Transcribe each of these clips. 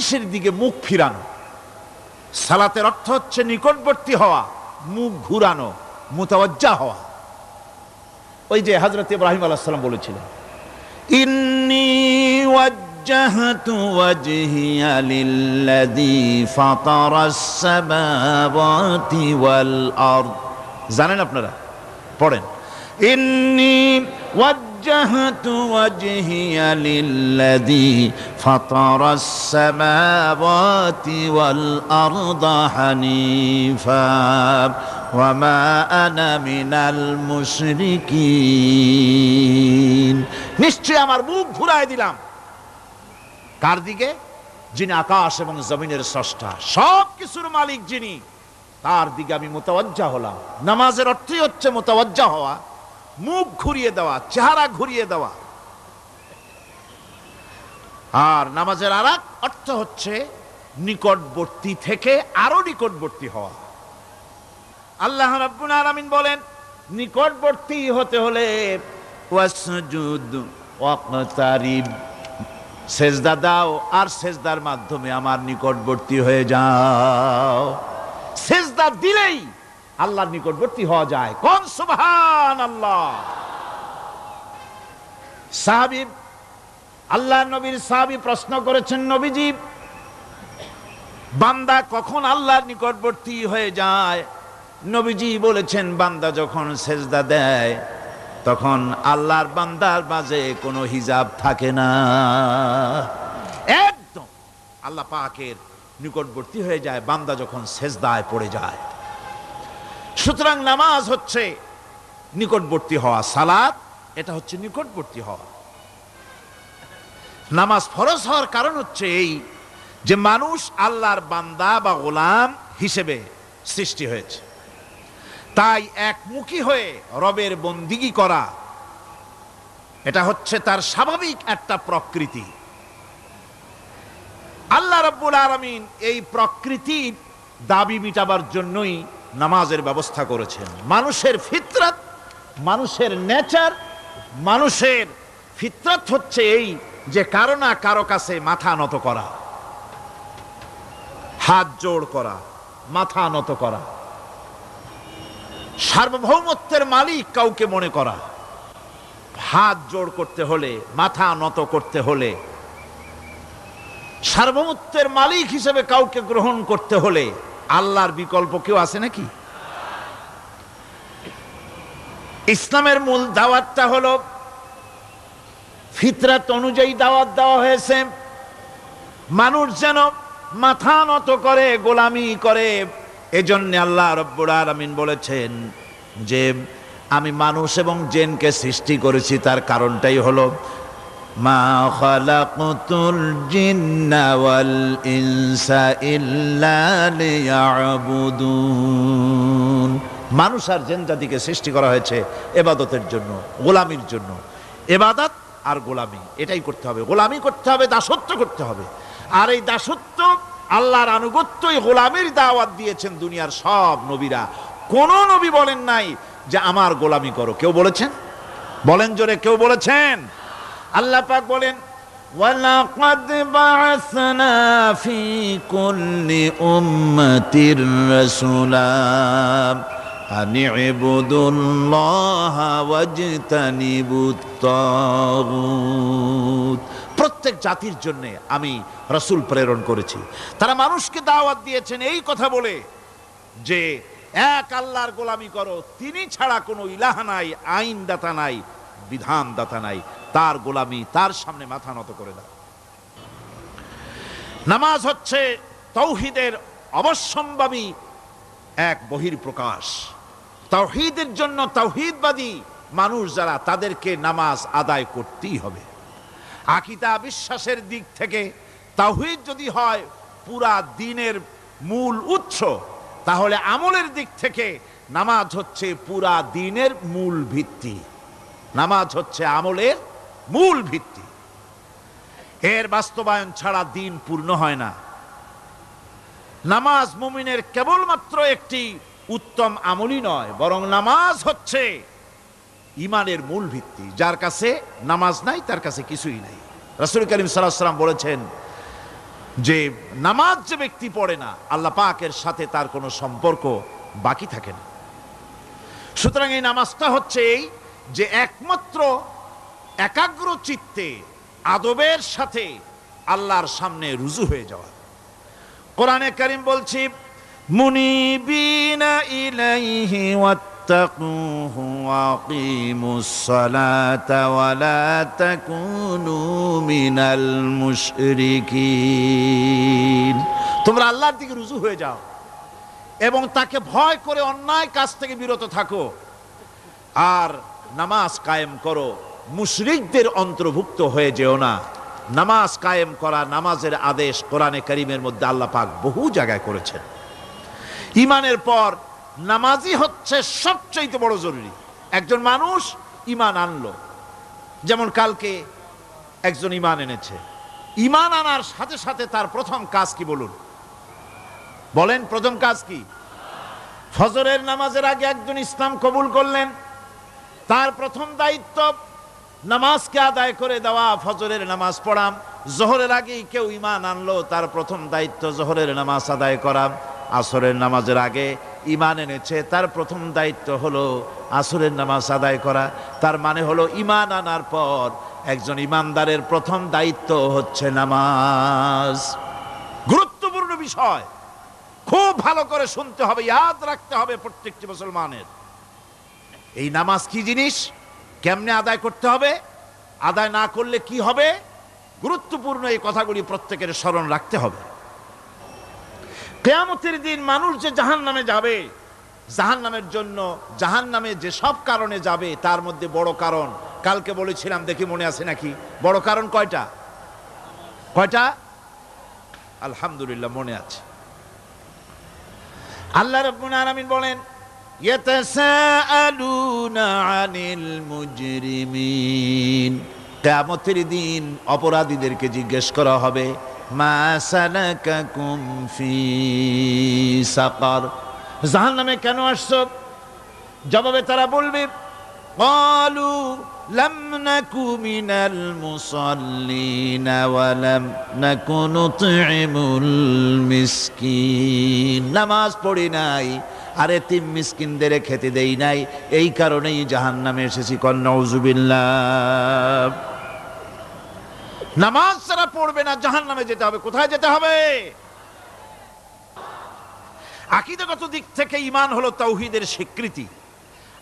জিনিসের দিকে মুখ ফিরানো। সালাতের অর্থ হচ্ছে নিকটবর্তী হওয়া, মুখ ঘুরানো, মুতাওয়াজ্জা হওয়া। ওই যে হযরত ইব্রাহিম আলাইহিস সালাম বলেছিলেন, ইন্নী ওয়াজ্জাহতু ওয়াজহিয়া লিল্লাযী ফাতারাস সামাওয়াতি ওয়াল আরদ। জানেন আপনারা? পড়েন, ইন্নী ওয়াজ্জাহতু ওয়াজহিয়া লিল্লাযী ফাতারাস সামাওয়াতি ওয়াল আরদা হানিফা ওয়া মা আনা মিনাল মুশরিকিন। নিশ্চয় আমার মুখ ঘুরায় দিলাম কার দিকে? যিনি আকাশ এবং জমিনের স্রষ্টা, সব কিছুর মালিক যিনি, তার দিকে আমি মুতাওয়াজ্জা হলাম। নামাজের অর্থই হচ্ছে মুতাওয়াজ্জা হওয়া, মুখ ঘুরিয়ে দেওয়া, চেহারা ঘুরিয়ে দেওয়া। আর নামাজের আরেক অর্থ হচ্ছে নিকটবর্তী থেকে আরো নিকটবর্তী হওয়া। আল্লাহ রাব্বুল আলামিন বলেন, নিকটবর্তী হতে হলে ওয়াসজুদ ওয়াকতারিব, সেজদা দাও আর সেজদার মাধ্যমে আমার নিকটবর্তী হয়ে যাও। সেজদা দিলেই আল্লাহর নিকটবর্তী হওয়া যায়। কোন সুবহানাল্লাহ। সাহাবী, আল্লাহ নবীর সাহাবী প্রশ্ন করেছেন, নবীজি, বান্দা কখন আল্লাহর নিকটবর্তী হয়ে যায়? নবীজি বলেছেন, বান্দা যখন সেজদা দেয় তখন আল্লাহর বান্দার মাঝে কোনো হিজাব থাকে না, একদম আল্লাহ পাকের নিকটবর্তী হয়ে যায় বান্দা যখন সেজদায় পড়ে যায়। সুতরাং নামাজ হচ্ছে নিকটবর্তী হওয়া, সালাত এটা হচ্ছে নিকটবর্তী হওয়া। নামাজ ফরজ হওয়ার কারণ হচ্ছে এই যে মানুষ আল্লাহর বান্দা বা গোলাম হিসেবে সৃষ্টি হয়েছে, তাই একমুখী হয়ে রবের বন্দিগি করা এটা হচ্ছে তার স্বাভাবিক একটা প্রকৃতি। আল্লাহ রাব্বুল আলামিন এই প্রকৃতির দাবি মিটাবার জন্যই নামাজের ব্যবস্থা করেছেন। মানুষের ফিতরত, মানুষের নেচার, মানুষের ফিতরত হচ্ছে এই যে কারো না কারো কাছে মাথা নত করা, হাত জোড় করা, মাথা নত করা, সার্বভৌমত্বের মালিক কাউকে মনে করা। হাত জোড় করতে হলে, মাথা নত করতে হলে, সার্বভৌমত্বের মালিক হিসেবে কাউকে গ্রহণ করতে হলে আল্লাহর বিকল্প কেউ আছে নাকি? ইসলামের মূল দাওয়াতটা হলো ফিতরাত অনুযায়ী দাওয়াত দেওয়া হয়েছে, মানুষ যেন মাথা নত করে, গোলামি করে। এজন্য আল্লাহ রাব্বুল আলামিন বলেছেন যে আমি মানুষ এবং জিনকে সৃষ্টি করেছি, তার কারণটাই হলো মা খালাকতুল জিন্না ওয়াল ইনসা ইল্লা লিয়াবুদুন। মানুষ আর জিন জাতিকে সৃষ্টি করা হয়েছে ইবাদতের জন্য, গোলামির জন্য। ইবাদত আর গোলামি এটাই করতে হবে, গোলামি করতে হবে, দাসত্ব করতে হবে। আর এই দাসত্ব, আল্লাহর আনুগত্যই গোলামির দাওয়াত দিয়েছেন দুনিয়ার সব নবীরা। কোন নবী বলেন নাই যে আমার গোলামি করো। কেউ বলেছেন? বলেন জোরে, কেউ বলেছেন? আল্লাহ পাক বলেন, ওয়ালাকাদ বা'আসনা ফি কুল্লি উম্মাতির রাসূলা আন ইবুদুল্লাহা ওয়াজতানিবুত তাগুত। প্রত্যেক জাতির জন্য আমি রাসূল প্রেরণ করেছি, তারা মানুষকে দাওয়াত দিয়েছেন এই কথা বলে যে এক আল্লাহর গোলামি করো, তিনি ছাড়া কোনো ইলাহ নাই, আইন দাতা নাই, বিধান দাতা নাই, তার গোলামি, তার সামনে মাথা নত করে দাও। নামাজ হচ্ছে তাওহীদের অবশ্যম্ভাবী এক বহির্প্রকাশ। তাওহীদের জন্য তাওহীদবাদী মানুষ যারা, তাদেরকে নামাজ আদায় করতেই হবে। আকীদা বিশ্বাসের দিক থেকে তাওহীদ যদি হয় পুরা দ্বীনের মূল উৎস, তাহলে আমলের দিক থেকে নামাজ হচ্ছে পুরা দ্বীনের মূল ভিত্তি। নামাজ হচ্ছে আমলের মূল ভিত্তি, এর বাস্তবায়ন ছাড়া দ্বীন পূর্ণ হয় না। নামাজ মুমিনের কেবলমাত্র একটি উত্তম আমলই নয়, বরং নামাজ হচ্ছে ঈমানের মূল ভিত্তি। যার কাছে নামাজ নাই তার কাছে কিছুই নাই। রাসূল করিম সাল্লাল্লাহু আলাইহি ওয়াসাল্লাম বলেছেন, যে নামাজ যে ব্যক্তি পড়ে না, আল্লাহ পাকের সাথে তার কোনো সম্পর্ক বাকি থাকে না। সুতরাং এই নামাজটা হচ্ছে এই যে একমাত্র একাগ্র চিত্তে আদবের সাথে আল্লাহর সামনে রুজু হয়ে যাওয়া। কোরআনে কারীম বলছি, মুনিবিনা ইলাইহি ওয়াত্তাকুহু ওয়াকিমুস সালাতা ওয়া লা তাকুনু মিনাল মুশরিকিন। তোমরা আল্লাহর দিকে রুজু হয়ে যাও এবং তাকে ভয় করে অন্যায় কাজ থেকে বিরত থাকো, আর নামাজ কায়েম করো, মুশরিকদের অন্তর্ভুক্ত হয়ে যেও না। নামাজ কায়েম করা, নামাজের আদেশ কোরআনে কারীমের মধ্যে আল্লাহ পাক বহু জায়গায় করেছেন। ঈমানের পর নামাজই হচ্ছে সবচেয়ে বড় জরুরি। একজন মানুষ ঈমান আনলো, যেমন কালকে একজন ঈমান এনেছে, ঈমান আনার সাথে সাথে তার প্রথম কাজ কি বলুন? বলেন, প্রথম কাজ কি? ফজরের নামাজের আগে একজন ইসলাম কবুল করলেন, তার প্রথম দায়িত্ব নামাজকে আদায় করে দেওয়া, ফজরের নামাজ পড়াম। জোহরের আগেই কেউ ঈমান আনলো, তার প্রথম দায়িত্ব জোহরের নামাজ আদায় করা। আসরের নামাজের আগে ঈমান এনেছে, তার প্রথম দায়িত্ব হলো আসরের নামাজ আদায় করা। তার মানে হলো ঈমান আনার পর একজন ঈমানদারের প্রথম দায়িত্ব হচ্ছে নামাজ। গুরুত্বপূর্ণ বিষয়, খুব ভালো করে শুনতে হবে, ইয়াদ রাখতে হবে প্রত্যেকটি মুসলমানের। এই নামাজ কি জিনিস, কেমনে আদায় করতে হবে, আদায় না করলে কি হবে, গুরুত্বপূর্ণ এই কথাগুলি প্রত্যেকের স্মরণ রাখতে হবে। কিয়ামতের দিন মানুষ যে জাহান্নামে যাবে, জাহান্নামের জন্য, জাহান্নামে যে সব কারণে যাবে তার মধ্যে বড় কারণ কালকে বলেছিলাম, দেখি মনে আছে নাকি? বড় কারণ কয়টা? কয়টা? আলহামদুলিল্লাহ মনে আছে। আল্লাহ রাব্বুল আলামিন বলেন, ইয়াতাসাআলুনা আনিল মুজরিমিন। কিয়ামতের দিন অপরাধীদেরকে জিজ্ঞেস করা হবে, মা সালাকাকুম ফি সাকার, জাহান্নামে কেন আসছো? জবাবে তারা বলবে, ক্বালু লাম নাকু মিনাল মুসাল্লিনা ওয়া লাম নাকু নুতঈমুল মিসকিন। নামাজ পড়ি নাই আর এতিম মিসকিনদের খেতে দেই নাই, এই কারণেই জাহান্নামে এসেছি। কন নাউযুবিল্লাহ। নামাজ যারা পড়বে না জাহান্নামে যেতে হবে। কোথায় যেতে হবে? আকীদাগত দিক থেকে ঈমান হলো তাওহীদের স্বীকৃতি,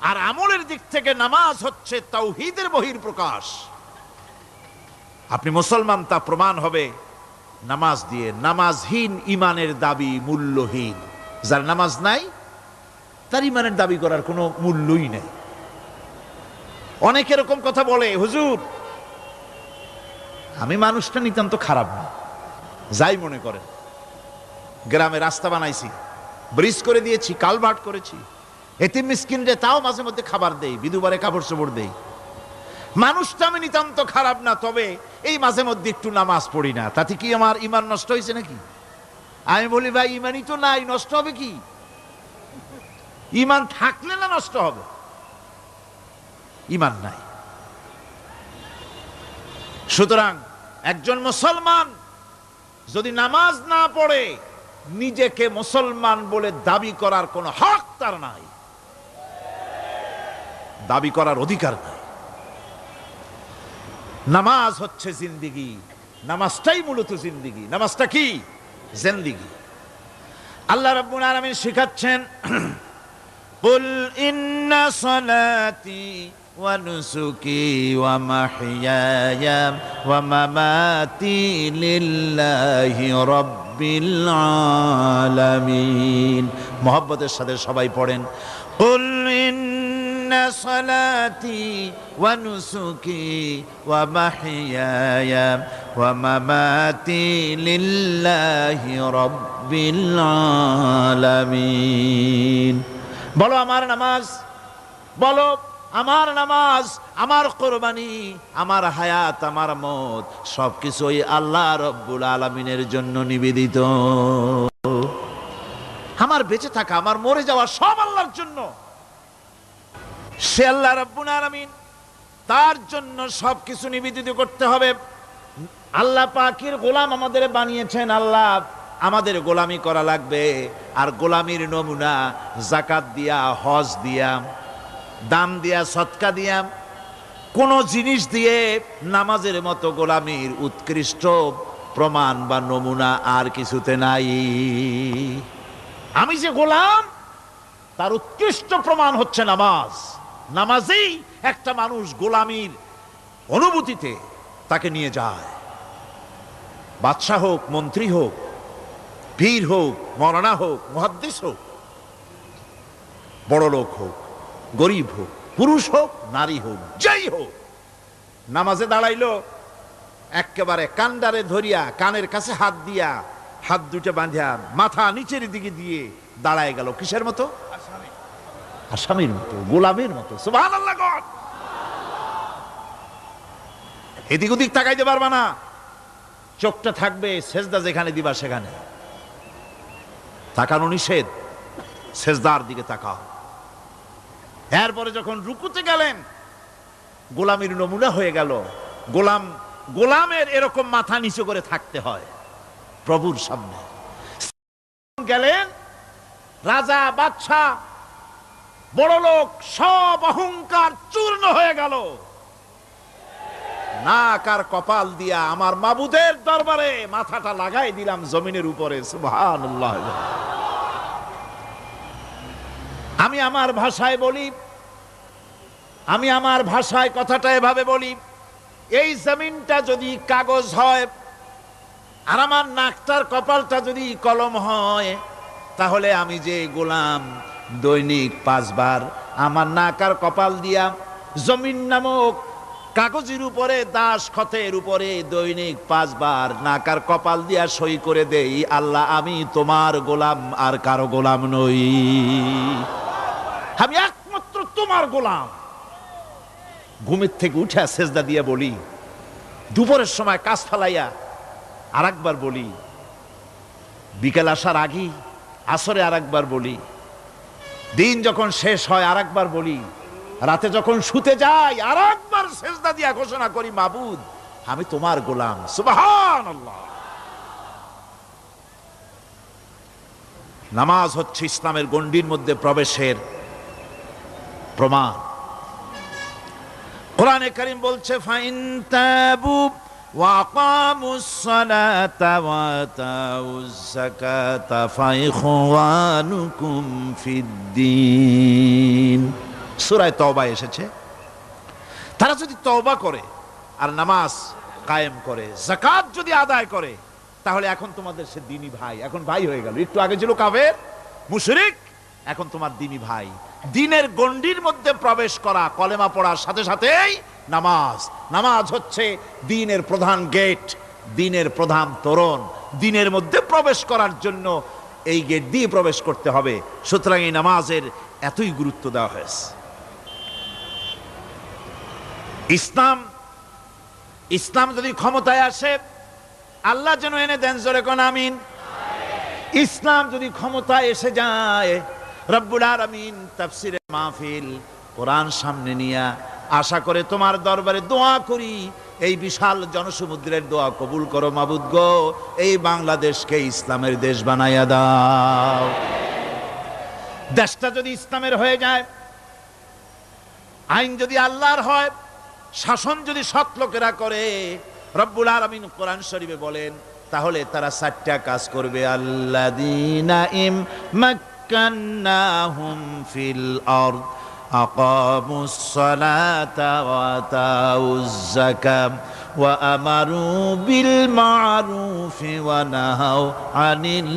আর আমলের দিক থেকে নামাজ হচ্ছে তাওহীদের বহিঃপ্রকাশ। আপনি মুসলমান তা প্রমাণ হবে নামাজ দিয়ে। নামাজহীন ঈমানের দাবি মূল্যহীন। যার নামাজ নাই তার ঈমানের দাবি করার কোনো মূল্যই নেই। অনেক এরকম কথা বলে, হুজুর আমি মানুষটা নিতান্ত খারাপ না, যাই মনে করেন, গ্রামে রাস্তা বানাইছি, ব্রিজ করে দিয়েছি, কালভার্ট করেছি, এতিম মিসকিনরে তাও মাঝে মধ্যে খাবার দেই, বিধবারে কাপড় চোপড় দেই, মানুষটা আমি নিতান্ত খারাপ না, তবে এই মাঝে মধ্যে একটু নামাজ পড়ি না, তাতে কি আমার ঈমান নষ্ট হয়েছে নাকি? আমি বলি, ভাই ঈমানই তো নাই, নষ্ট হবে কি? ঈমান থাকলে না নষ্ট হবে? ঈমান নাই। সুতরাং একজন মুসলমান যদি নামাজ না পড়ে, নিজেকে মুসলমান বলে দাবি করার কোনো হক তার নাই, দাবি করার অধিকার নাই। নামাজ হচ্ছে জিন্দেগি, নামাজটাই মূলত জিন্দেগি। নামাজটা কি? জিন্দেগি। আল্লাহ রাব্বুল আলামিন শিখাচ্ছেন, কুল ইন্না সালাতি ওয়া নুসুকি ওয়া মাহইয়ায়া ওয়া মামাতি লিল্লাহি রাব্বিল আলামিন। মুহাব্বতের সাথে সবাই পড়েন, কুল ইন্না সালাতি ওয়া নুসুকি ওয়া মাহইয়ায়া ওয়া মামাতি লিল্লাহি রাব্বিল আলামিন। বলো আমার নামাজ, বলো আমার নামাজ, আমার কোরবানি, আমার হায়াত, আমার মত সবকিছুই আল্লাহ রব্বুল আলামিনের জন্য নিবেদিত। আমার বেঁচে থাকা, আমার মরে যাওয়া সব আল্লাহর জন্য। সে আল্লাহ রব্বুল আলামিন, তার জন্য সবকিছু নিবেদিত করতে হবে। আল্লাহ পাকের গোলাম আমাদের বানিয়েছেন, আল্লাহ আমাদের গোলামি করা লাগবে। আর গোলামির নমুনা যাকাত দিয়া, হজ দিয়া, দান দিয়া, সদকা দিয়া, কোন জিনিস দিয়ে নামাজের মতো গোলামির উৎকৃষ্ট প্রমাণ বা নমুনা আর কিছুতে নাই। আমি যে গোলাম তার উৎকৃষ্ট প্রমাণ হচ্ছে নামাজ। নামাজেই একটা মানুষ গোলামির অনুভূতিতে তাকে নিয়ে যায়। বাদশাহ হোক, মন্ত্রী হোক, পীর হোক, মৌলানা হোক, মুহাদ্দিস হোক, বড় লোক হোক, গরিব হোক, পুরুষ হোক, নারী হোক, যাই হোক, নামাজে দাঁড়াইলো, একেবারে কান্ডারে ধরিয়া কানের কাছে হাত দিয়া, হাত দুটো বাঁধিয়া মাথা নিচের দিকে দিয়ে দাঁড়ায় গেল। কিসের মতো? আসামির মতো, গোলামের মতো। সুবহানাল্লাহ। এদিক ওদিক তাকাইতে পারবা না, চোখটা থাকবে সেজদা যেখানে দিবা সেখানে। তাকানো নিষেধ, সেজদার দিকে তাকাও। এরপরে যখন রুকুতে গেলেন, গোলামির নমুনা হয়ে গেল। গোলামের এরকম মাথা নিচু করে থাকতে হয় প্রভুর সামনে। গেলেন, রাজা, বাদশাহ, বড় লোক, সব অহংকার চূর্ণ হয়ে গেল। নাক আর কপাল দিয়া আমার মাবুদের দরবারে মাথাটা লাগাই দিলাম জমিনের উপরে। সুবহানাল্লাহ। আমি আমার ভাষায় বলি, আমি আমার ভাষায় কথাটা এভাবে বলি, এই জমিনটা যদি কাগজ হয় আর আমার নাকটার কপালটা যদি কলম হয়, তাহলে আমি যে গোলাম দৈনিক 5 বার আমার নাক আর কপাল দিয়া জমিন নামক কাগজের উপরে, দাস খতের উপরে দৈনিক 5 বার নাক আর কপাল দিয়া সই করে দেই, আল্লাহ আমি তোমার গোলাম, আর কারো গোলাম নই, আমি একমাত্র তোমার গোলাম। ঘুমের থেকে উঠে সেজদা দিয়ে বলি, দুপুরের সময় কাজ ফালাইয়া আর একবার বলি, বিকেল আসার আগেই আসরে আর একবার বলি, দিন যখন শেষ হয় আর একবার বলি, রাতে যখন শুতে যাই আর একবার সেজদা দিয়া ঘোষণা করি, মাবুদ আমি তোমার গোলাম। সুবহানাল্লাহ। নামাজ হচ্ছে ইসলামের গণ্ডির মধ্যে প্রবেশের প্রমাণ। কোরআনে কারীম বলছে, ফাইন তাবু ওয়া আকামুস সালাতা ওয়া আতাউজ যাকাতা ফাইখওয়ানুকুম ফিদ্দীন। সূরা তওবা এসেছে, তারা যদি তওবা করে আর নামাজ কায়েম করে, যাকাত যদি আদায় করে, তাহলে এখন তোমাদের সে দ্বীনি ভাই, এখন ভাই হয়ে গেল। একটু আগে ছিল কাফের, মুশরিক, এখন তোমার দ্বীনি ভাই। দ্বীনের গণ্ডির মধ্যে প্রবেশ করা, কলেমা পড়ার সাথে সাথেই নামাজ। নামাজ হচ্ছে দ্বীনের প্রধান গেট, দ্বীনের প্রধান তোরণ। দ্বীনের মধ্যে প্রবেশ করার জন্য এই গেট দিয়ে প্রবেশ করতে হবে। সুতরাং এই নামাজের এতই গুরুত্ব দেওয়া হয়েছে। ইসলাম যদি ক্ষমতায় আসে, আল্লাহ যেন এনে দেন, জোরে কোন আমিন। ইসলাম যদি ক্ষমতায় এসে যায়, রব্বুল আলামিন তাফসিরে মাহফিল, কোরআন সামনে নিয়া আশা করে তোমার দরবারে দোয়া করি, এই বিশাল জনসমুদ্রের দোয়া কবুল করো মাবুদ গো, এই বাংলাদেশকে ইসলামের দেশ বানাইয়া দাও। দেশটা যদি ইসলামের হয়ে যায়, আইন যদি আল্লাহর হয়, শাসন যদি সৎ লোকেরা করে, রব্বুল আলামিন কোরআন শরীফে বলেন, তাহলে তারা 4টা কাজ করবে। আল্লাযীনা মাক্কান্নাহুম ফিল আরদ আকামুস সালাতা ওয়া আতাউজ যাকাত ওয়া আমারু বিল মা'রুফি ওয়া নাহাউ আনিল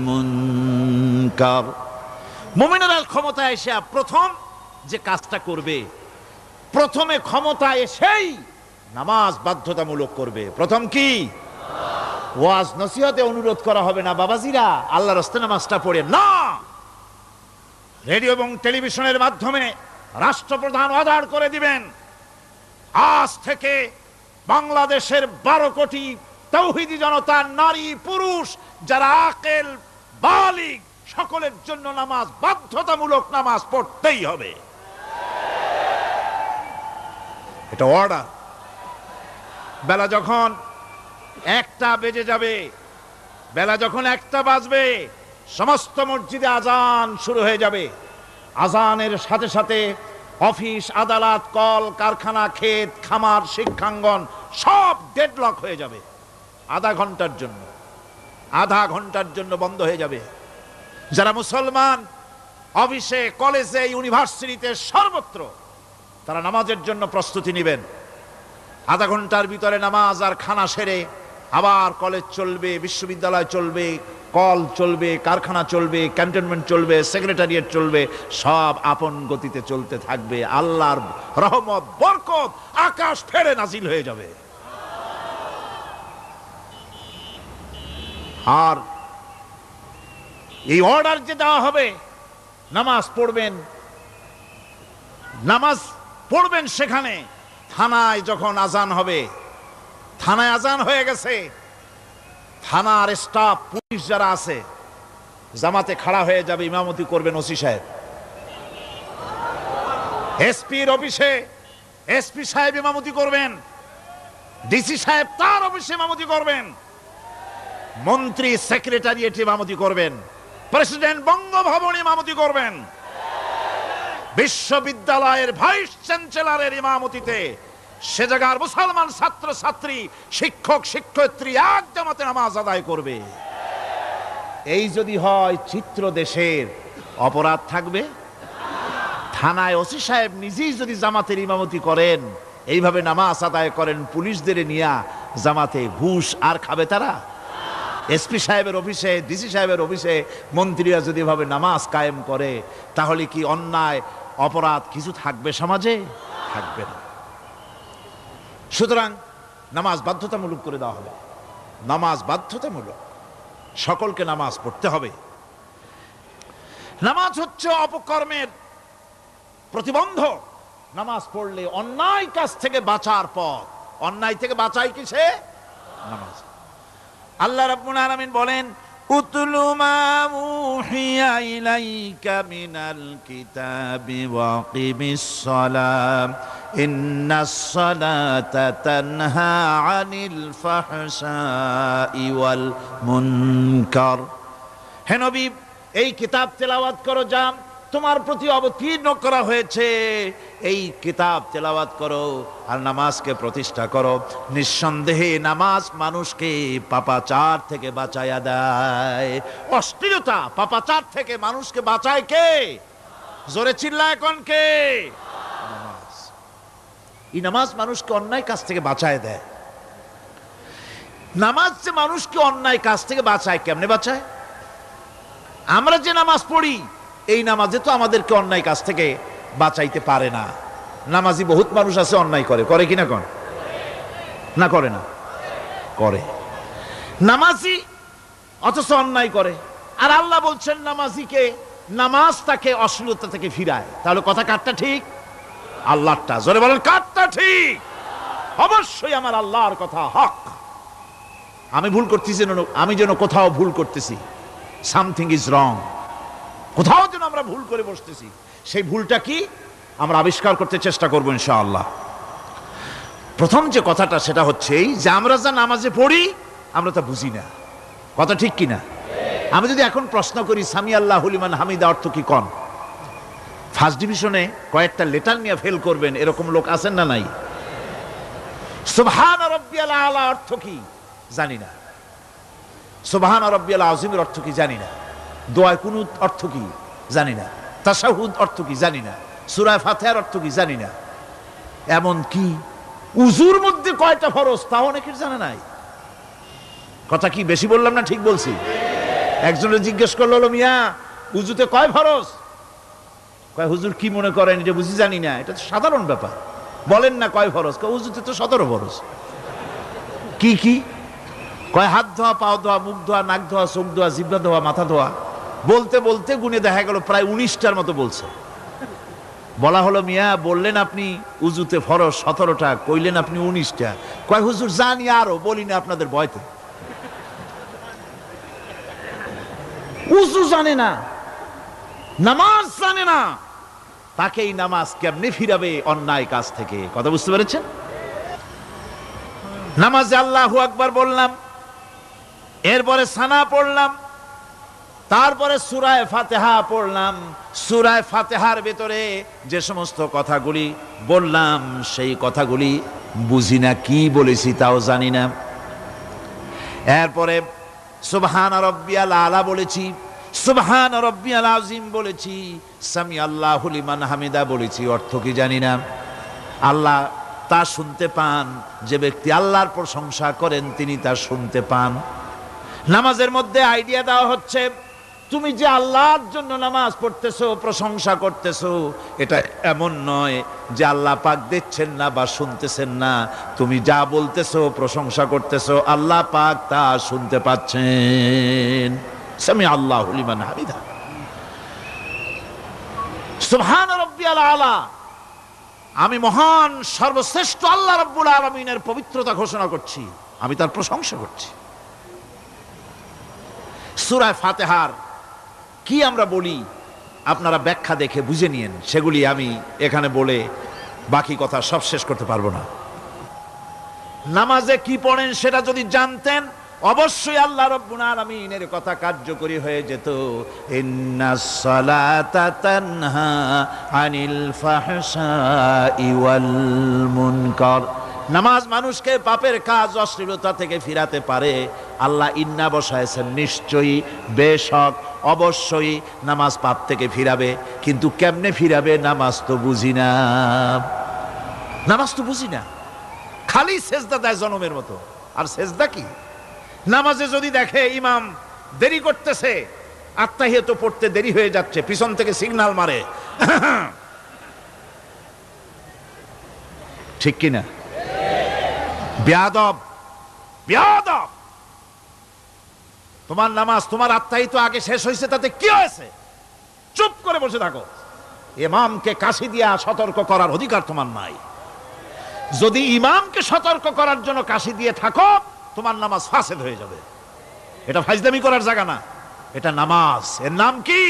মুনকার। মুমিনেরা ক্ষমতা এসে প্রথম যে কাজটা করবে, প্রথমে ক্ষমতা এসেই নামাজ বাধ্যতামূলক করবে। প্রথম কি? ওয়াজ নসিহতে অনুরোধ করা হবে না, বাবাজিরা আল্লাহর রাস্তায় নামাজটা পড়ে না। রেডিও এবং টেলিভিশনের মাধ্যমে রাষ্ট্রপ্রধান অর্ডার করে দিবেন, আজ থেকে বাংলাদেশের 12 কোটি তাওহীদি জনতা, নারী পুরুষ যারা আকেল বালিগ, সকলের জন্য নামাজ বাধ্যতামূলক, নামাজ পড়তেই হবে। এটা অর্ডার। বেলা যখন একটা বেজে যাবে। বেলা যখন একটা বাজবে সমস্ত মসজিদে আজান শুরু হয়ে যাবে। আজানের সাথে সাথে অফিস, আদালত, কল কারখানা, ক্ষেত খামার, শিক্ষাঙ্গন সব ডেডলক হয়ে যাবে। আধা ঘন্টার জন্য বন্ধ হয়ে যাবে। যারা মুসলমান অফিসে, কলেজে, ইউনিভার্সিটিতে সর্বত্র তারা নামাজের জন্য প্রস্তুতি নেবেন। আধা ঘন্টার ভিতরে নামাজ আর খানা সেরে আবার কলেজ চলবে, বিশ্ববিদ্যালয় চলবে, কল চলবে, কারখানা চলবে, ক্যান্টনমেন্ট চলবে, সেক্রেটারিয়েট চলবে, সব আপন গতিতে চলতে থাকবে। আল্লাহর রহমত, বরকত আকাশ ফেরে নাজিল হয়ে যাবে। আর এই অর্ডার যে দেওয়া হবে, নামাজ পড়বেন সেখানে। থানায় যখন আজান হবে, থানায় আজান হয়ে গেছে, থানার স্টাফ, পুলিশ যারা আছে জামাতে খাড়া হয়ে যাবে, ইমামতি করবেন ওসি সাহেব। এসপির অফিসে এসপি সাহেব ইমামতি করবেন, ডিসি সাহেব তার অফিসে ইমামতি করবেন, মন্ত্রী সেক্রেটারিয়েট ইমামতি করবেন, প্রেসিডেন্ট বঙ্গভবন ইমামতি করবেন, বিশ্ববিদ্যালয়ের ভাইস চ্যান্সেলরের ইমামতিতে সে জায়গার মুসলমান ছাত্র ছাত্রী, শিক্ষক শিক্ষয়িত্রী এক জামাতে নামাজ আদায় করবে। এই যদি হয় চিত্র দেশের, অপরাধ থাকবে? থানায় ওসি সাহেব নিজেই যদি জামাতের ইমামতি করেন, এইভাবে নামাজ আদায় করেন পুলিশদের নিয়া জামাতে, ঘুষ আর খাবে তারা? এসপি সাহেবের অফিসে, ডিসি সাহেবের অফিসে মন্ত্রীরা যদি এভাবে নামাজ কায়েম করে, তাহলে কি অন্যায় অপরাধ কিছু থাকবে সমাজে? থাকবে না। সুতরাং নামাজ বাধ্যতামূলক করে দেওয়া হবে। নামাজ বাধ্যতামূলক, সকলকে নামাজ পড়তে হবে। নামাজ হচ্ছে অপকর্মের প্রতিবন্ধক। নামাজ পড়লে অন্যায় কাজ থেকে বাঁচার পথ। অন্যায় থেকে বাঁচাই কিসে? নামাজ। আল্লাহ রাব্বুল আলামিন বলেন, উতলু মা উহিয়া ইলাইকা মিনাল কিতাবি ওয়া কিমিস সালাম ইন্নাস সালাতা তানহা আনিল ফাহশাই ওয়াল মুনকার। হে নবী, এই কিতাব তেলাওয়াত করো, যা তোমার প্রতি অবতীর্ণ করা হয়েছে, এই কিতাব তেলাওয়াত করো আর নামাজকে প্রতিষ্ঠা করো। নিঃসন্দেহে নামাজ মানুষকে পাপাচার থেকে বাঁচায়া দেয়। অশ্লীলতা, পাপাচার থেকে মানুষকে বাঁচায় কে? জোরে চিল্লায় কোন কে? নামাজ। এই নামাজ মানুষকে অন্যায় কাজ থেকে বাঁচায় দেয়। নামাজ যে মানুষকে অন্যায় কাজ থেকে বাঁচায়, কেমনে বাঁচায়? আমরা যে নামাজ পড়ি, এই নামাজে তো আমাদেরকে অন্যায় কাজ থেকে বাঁচাইতে পারে না। নামাজি বহুত মানুষ আছে অন্যায় করে, করে কিনা কোন? না করে না? করে। নামাজি অথচ অন্যায় করে। আর আল্লাহ বলছেন নামাজিকে, নামাজ তাকে অশ্লীলতা থেকে ফিরায়। তাহলে কথা কারটা ঠিক? আল্লাহরটা। জোরে বলেন, কারটা ঠিক? অবশ্যই আমার আল্লাহর কথা হক। আমি ভুল করতেছি, আমি যেন কোথাও ভুল করতেছি, সামথিং ইজ রং, কোথাও যেন আমরা ভুল করে বসতেছি, সেই ভুলটা কি আমরা আবিষ্কার করতে চেষ্টা করবো ইনশাআল্লাহ। প্রথম যে কথাটা সেটা হচ্ছে এই যে আমরা যা নামাজে পড়ি আমরা তা বুঝি না। কথা ঠিক কিনা? আমি যদি এখন প্রশ্ন করি সামি আল্লাহু লিমান হামিদা অর্থ কি কোন, ফার্স্ট ডিভিশনে কয়েকটা লেটার নিয়ে ফেল করবেন এরকম লোক আছেন না নাই? সুবহান রাব্বিয়াল আলা অর্থ কি জানি না, সুবহান রাব্বিয়াল আযীমের অর্থ কি জানি না, দোয়া কুনুত অর্থ কি জানি না, তাশাহুদ অর্থ কি জানি না, সূরা ফাতিহার অর্থ কি জানি না, এমন কি উযুর মধ্যে কয়টা ফরজ তাও অনেকের জানা নাই। কথা কি বেশি বললাম না ঠিক বলছি? একজনে জিজ্ঞেস করলো, মিয়া উযুতে কয় ফরজ? কয় হুজুর কি মনে করেন এটা বুঝি জানি না, এটা তো সাধারণ ব্যাপার, বলেন না কয় ফরজ? কয় উযুতে তো 17 ফরজ। কি কি? কয় হাত ধোয়া, পাও ধোয়া, মুখ ধোয়া, নাক ধোয়া, চোখ ধোয়া, জিহ্বা ধোয়া, মাথা ধোয়া। বলতে বলতে গুনে দেখা গেল প্রায় 19টার মতো বলছে। বলা হলো, মিয়া বললেন আপনি উযুতে ফরজ 17টা, কইলেন আপনি 19টা। কয় হুজুর জানি আরো, বলি না আপনাদের ভয়তে। উযু জানে না, নামাজ জানে না, তাকে এই নামাজ কেমনে ফিরাবে অন্যায় কাজ থেকে? কথা বুঝতে পেরেছেন? নামাজে আল্লাহু আকবার বললাম, এরপরে সানা পড়লাম, তারপরে সূরা ফাতিহা পড়লাম। সূরা ফাতিহার ভিতরে যে সমস্ত কথাগুলি বললাম সেই কথাগুলি বুঝি না, কি বলেছি তাও জানি না। এরপরে সুবহান রাব্বিয়াল আলা বলেছি, সুবহান রাব্বিয়াল আযীম বলেছি, সামি আল্লাহু লিমান হামিদা বলেছি, অর্থ কি জানি না। আল্লাহ তা শুনতে পান, যে ব্যক্তি আল্লাহর প্রশংসা করেন তিনি তা শুনতে পান। নামাজের মধ্যে আইডিয়া দেওয়া হচ্ছে, তুমি যে আল্লাহর জন্য নামাজ পড়তেছো, প্রশংসা করতেছো, এটা এমন নয় যে আল্লাহ পাক দেখছেন না বা শুনতেছেন না। তুমি যা বলতেছো, প্রশংসা করতেছো, আল্লাহ পাক তা শুনতে পাচ্ছেন। সামি আল্লাহু লিমান হামিদা, সুবহান রাব্বিয়াল আলা, আমি মহান সর্বশ্রেষ্ঠ আল্লাহ রাব্বুল আলামিনের পবিত্রতা ঘোষণা করছি, আমি তার প্রশংসা করছি। সূরা ফাতিহার কি আমরা বলি আপনারা ব্যাখ্যা দেখে বুঝে নিয়েন, সেগুলি আমি এখানে বলে বাকি কথা সব শেষ করতে পারবো না। নামাজে কি পড়েন সেটা যদি জানতেন, অবশ্যই আল্লাহ রাব্বুল আলামিনের কথা কার্যকরী হয়ে যেত। ইন্নাস সালাতা তানহা আনিল ফাহশাই ওয়াল মুনকার, নামাজ মানুষকে পাপের কাজ, অশ্লীলতা থেকে ফিরাতে পারে। আল্লাহ ইন্না বসায়ছেন, নিশ্চয়ই, বেশক, অবশ্যই নামাজ পাপ থেকে ফিরাবে। কিন্তু কেমনে ফিরাবে নামাজ তো বুঝি না, নামাজ তো বুঝি না। খালি সেজদা দেয় জনমের মতো, আর সেজদা কি? নামাজে যদি দেখে ইমাম দেরি করতেছে, আত্তাহিয়াত পড়তে দেরি হয়ে যাচ্ছে, পিছন থেকে সিগন্যাল মারে, ঠিক কিনা? বেয়াদব, বেয়াদব। তোমার নামাজ, তোমার আত্তাহিয়াত আগে শেষ হয়েছে, তাতে কি হয়েছে? চুপ করে বসে থাকো। ইমামকে কাশি দিয়া সতর্ক করার অধিকার তোমার নাই। যদি ইমামকে সতর্ক করার জন্য কাশি দিয়ে থাকো, তোমার নামাজ ফাসেদ হয়ে যাবে। এটা ফাজলামি করার জায়গা না, এটা নামাজ। এর নাম কি?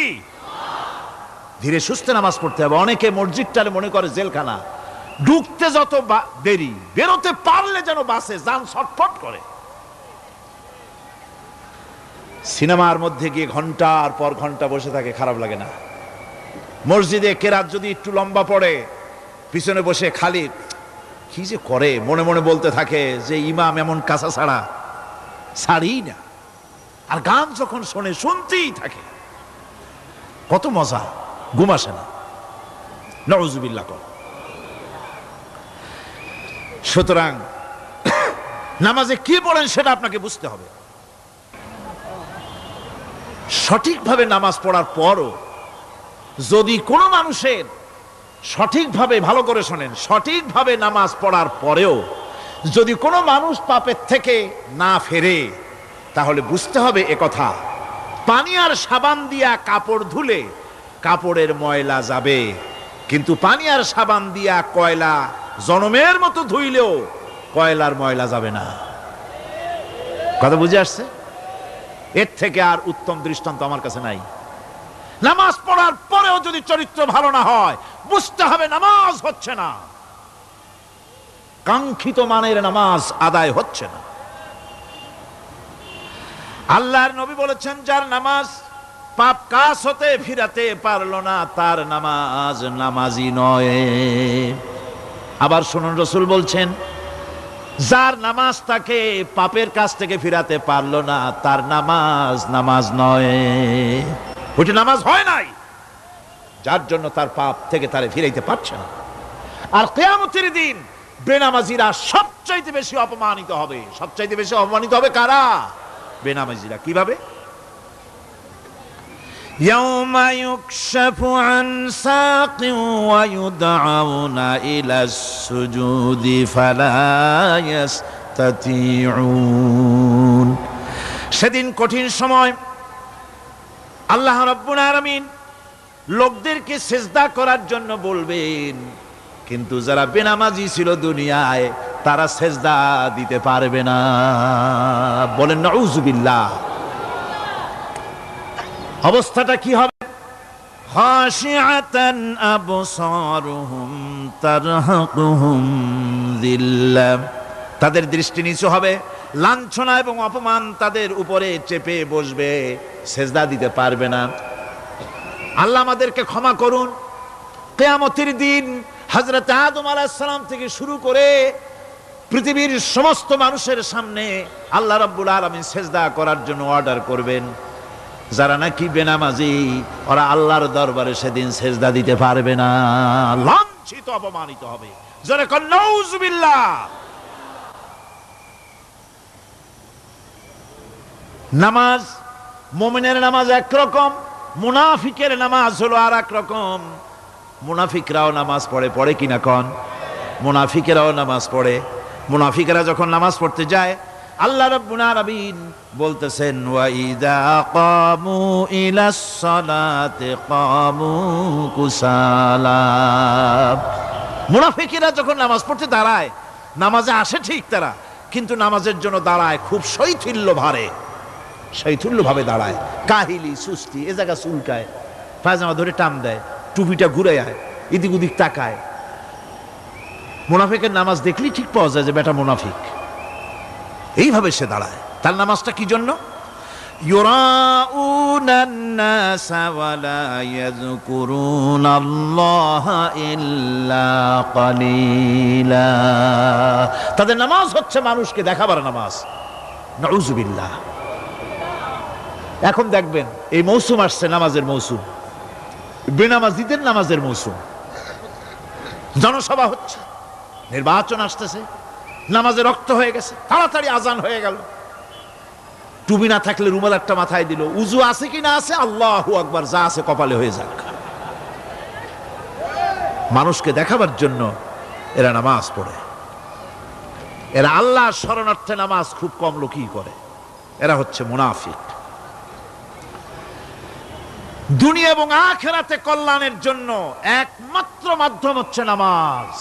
ধীরে সুস্থে নামাজ পড়তে হবে। অনেকে মসজিদটারে মনে করে জেলখানা, ঢুকতে যত দেরি, বেরোতে পারলে যেন বাসে যান ছটফট করে। সিনেমার মধ্যে গিয়ে ঘন্টার পর ঘন্টা বসে থাকে, খারাপ লাগে না? মসজিদে কেরাত যদি একটু লম্বা পড়ে, পিছনে বসে খালি কি যে করে, মনে মনে বলতে থাকে যে ইমাম এমন কাঁচা ছাড়া ছাড়ি না। আর গান যখন শোনে, শুনতেই থাকে, কত মজা, ঘুম আসে না। নাউযুবিল্লাহ। সুতরাং নামাজে কি পড়েন সেটা আপনাকে বুঝতে হবে। সঠিকভাবে নামাজ পড়ার পরও যদি কোনো মানুষের সঠিকভাবে, ভালো করে শোনেন, সঠিকভাবে নামাজ পড়ার পরেও যদি কোনো মানুষ পাপের থেকে না ফেরে, তাহলে বুঝতে হবে একথা, পানি আর সাবান দিয়া কাপড় ধুলে কাপড়ের ময়লা যাবে, কিন্তু পানি আর সাবান দিয়া কয়লা জনমের মতো ধুইলেও কয়লার ময়লা যাবে না। কথা বুঝে আসছে? এর থেকে আর উত্তম দৃষ্টান্ত আমার কাছে নাই। নামাজ পড়ার পরেও যদি চরিত্র ভালো না হয়, বুঝতে হবে নামাজ হচ্ছে না, কাঙ্ক্ষিত মানের নামাজ আদায় হচ্ছে না। আল্লাহর নবী বলেছেন, যার নামাজ পাপ কাজ হতে ফিরাতে পারলো না, তার নামাজ নামাজি নয়। আবার শুনুন, রাসূল বলছেন, যার নামাজ তাকে পাপের কাজ থেকে ফিরাতে পারলো না, তার নামাজ নামাজ নয়। ওইটা নামাজ হয় নাই, যার জন্য তার পাপ থেকে তারে ফিরাইতে পারছে না। আর কিয়ামতের দিন বেনামাজিরা সবচাইতে বেশি অপমানিত হবে। সবচাইতে বেশি অপমানিত হবে কারা? বেনামাজিরা। কিভাবে? ইয়াউমা ইউকশাফু আন সাকিন ওয়া ইউদআউনা ইলাস সুজুদি ফালা ইস্তাতিউন। সেদিন কঠিন সময়, আল্লাহ রাব্বুল আলামিন লোকদেরকে সিজদা করার জন্য বলবেন, কিন্তু যারা বেনামাজি ছিল দুনিয়ায়, তারা সিজদা দিতে পারবে না। বলেন নাউযুবিল্লাহ। অবস্থাটা কি হবে? খাশিআতান আবসারুহুম তারহাকুহুম যিল্লাহ তাদের দৃষ্টি নিচু হবে, লাঞ্ছনা এবং অপমান তাদের উপরে চেপে বসবে, সেজদা দিতে পারবে না। আল্লাহ আমাদেরকে ক্ষমা করুন। কিয়ামতের দিন হযরত আদম আলাইহিস সালাম থেকে শুরু করে পৃথিবীর সমস্ত মানুষের সামনে আল্লাহ রাব্বুল আলামিন সেজদা করার জন্য অর্ডার করবেন। যারা নাকি বেনামাজি, ওরা আল্লাহর দরবারে সেদিন সেজদা দিতে পারবে না, লাঞ্ছিত অপমানিত হবে। যারা কোন নাউজুবিল্লাহ। নামাজ, মুমিনের নামাজ একরকম, মুনাফিকের নামাজ হলো আর এক রকম। মুনাফিকরাও নামাজ পড়ে, পড়ে কিনা কন? মুনাফিকেরাও নামাজ পড়ে। মুনাফিকেরা যখন নামাজ পড়তে যায়, আল্লাহ রাব্বুল আলামিন বলতেছেন ওয়া ইযা কামু ইলাস সালাতি কামু কুসালা। মুনাফিকেরা যখন নামাজ পড়তে দাঁড়ায়, নামাজে আসে ঠিক তারা, কিন্তু নামাজের জন্য দাঁড়ায় খুব শৈথিল্যভাবে দাঁড়ায়, কাহিলি সুস্তি, এ জায়গা চুলকায়, পায়জামা ধরে টান দেয়, টুপিটা ঘুরে আয়, এদিক ওদিক তাকায়। মুনাফিকের নামাজ দেখলেই ঠিক পাওয়া যায় যে বেটা মুনাফিক। এইভাবে সে দাঁড়ায়। তার নামাজটা কি জন্য? ইউরাউনান নাসা ওয়া লা ইয়াযকুরুনাল্লাহা ইল্লা কালিলা। তাদের নামাজ হচ্ছে মানুষকে দেখাবার নামাজ। নাউযুবিল্লাহ। এখন দেখবেন এই মৌসুম আসছে, নামাজের মৌসুম, বেনামাজিদের নামাজের মৌসুম। জনসভা হচ্ছে, নির্বাচন আসতেছে, নামাজে রক্ত হয়ে গেছে, তাড়াতাড়ি আজান হয়ে গেল, টুপি না থাকলে রুমাল একটা মাথায় দিল, উজু আছে কি না আছে, আল্লাহু আকবার, যা আছে কপালে হয়ে যাক। মানুষকে দেখাবার জন্য এরা নামাজ পড়ে। এরা আল্লাহর শরণার্থে নামাজ খুব কম লোকই করে। এরা হচ্ছে মুনাফিক। দুনিয়া এবং আখিরাতে কল্যাণের জন্য একমাত্র মাধ্যম হচ্ছে নামাজ।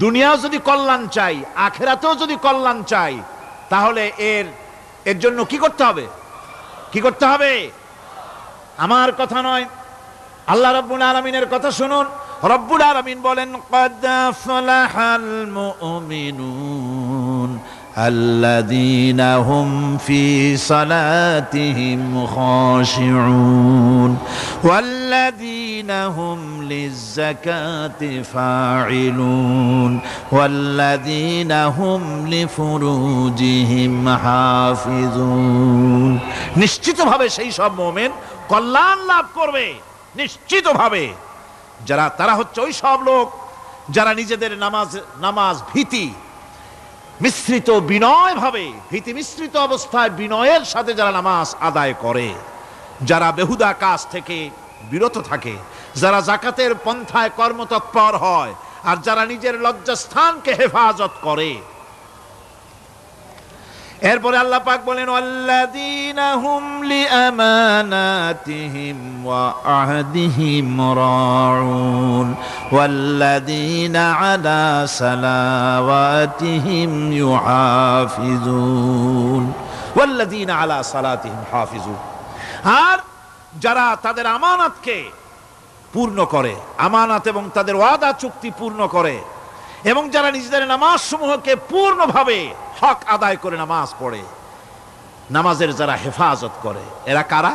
দুনিয়াও যদি কল্যাণ চাই, আখিরাতেও যদি কল্যাণ চাই, তাহলে এর জন্য কি করতে হবে? কি করতে হবে? আমার কথা নয়, আল্লাহ রাব্বুল আলামিনের কথা শুনুন। রব্বুল আলামিন বলেন ক্বাদ আফলাহাল মুমিনুন আল্লাযীনা হুম ফি সালাতিহিম খাশিউন ওয়াল্লাযীনা হুম লিয-যাকাতি ফাঈলুন ওয়াল্লাযীনা হুম লিফুরুজিহিম হাফিজুন। নিশ্চিতভাবে সেই সব মুমিন কল্যাণ লাভ করবে, নিশ্চিতভাবে। তারা হচ্ছে ওই সব লোক যারা নিজেদের নামাজ ভীতি মিশ্রিত বিনয়ভাবে, ভীতি মিশ্রিত অবস্থায় বিনয়ের সাথে যারা নামাজ আদায় করে, যারা বেহুদা কাজ থেকে বিরত থাকে, যারা যাকাতের পন্থায় কর্মতৎপর হয়, আর যারা নিজের লজ্জাস্থানকে হেফাজত করে। এরপরে আল্লাহ পাক বলেন ওয়াল্লাযীনা হুম লিআমানাতিহিম ওয়া আহদিহিম রাউন ওয়াল্লাযীনা আলা সালাওয়াতিহিম ইউহাফিজুন ওয়াল্লাযীনা আলা সালাতিহিম হাফিজুন। আর যারা তাদের আমানতকে পূর্ণ করে, আমানত এবং তাদের ওয়াদা চুক্তি পূর্ণ করে, এবং যারা নিজেদের নামাজ সমূহকে পূর্ণভাবে হক আদায় করে নামাজ পড়ে, নামাজের যারা হেফাজত করে, এরা কারা?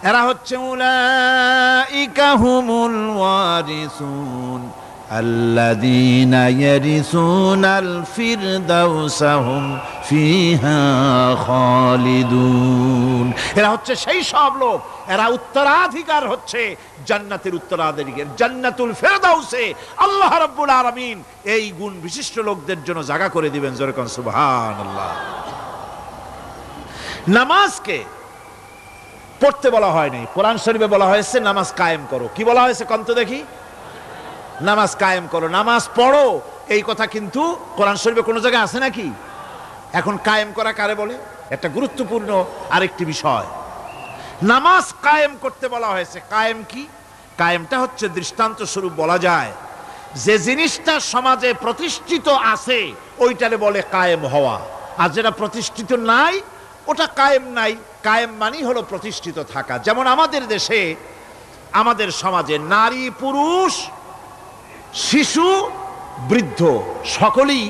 এরা হচ্ছে উলাইকা হুমুল ওয়ারিসুন আল্লাযীনা ইয়ারিসুনাল ফিরদাউসা হুম ফিহা খালিদুন। এরা হচ্ছে সেই সব লোক, এরা উত্তরাধিকার হচ্ছে জান্নাতের উত্তরাধিকার, জান্নাতুল ফিরদাউসে আল্লাহ রাব্বুল আলামিন এই গুণ বিশিষ্ট লোকদের জন্য জায়গা করে দিবেন। জোরে কোন সুবহানাল্লাহ। নামাজকে পড়তে বলা হয়নি, কোরআন শরীফে বলা হয়েছে নামাজ কায়েম করো। কি বলা হয়েছে কন্ত দেখি? নামাজ কায়েম করো, নামাজ পড়ো। এই কথা কিন্তু কোরআন শরীফে কোনো জায়গায় আছে নাকি? এখন কায়েম করা কারে বলে? একটা গুরুত্বপূর্ণ আরেকটি বিষয়। নামাজ কায়েম করতে বলা হয়েছে। কায়েম কি? কায়েমটা হচ্ছে দৃষ্টান্ত স্বরূপ বলা যায় যে জিনিসটা সমাজে প্রতিষ্ঠিত আছে ওইটারে বলে কায়েম হওয়া, আর যেটা প্রতিষ্ঠিত নাই ওটা কায়েম নাই। কায়েম মানেই হলো প্রতিষ্ঠিত থাকা। যেমন আমাদের দেশে, আমাদের সমাজে নারী পুরুষ শিশু বৃদ্ধ সকলেই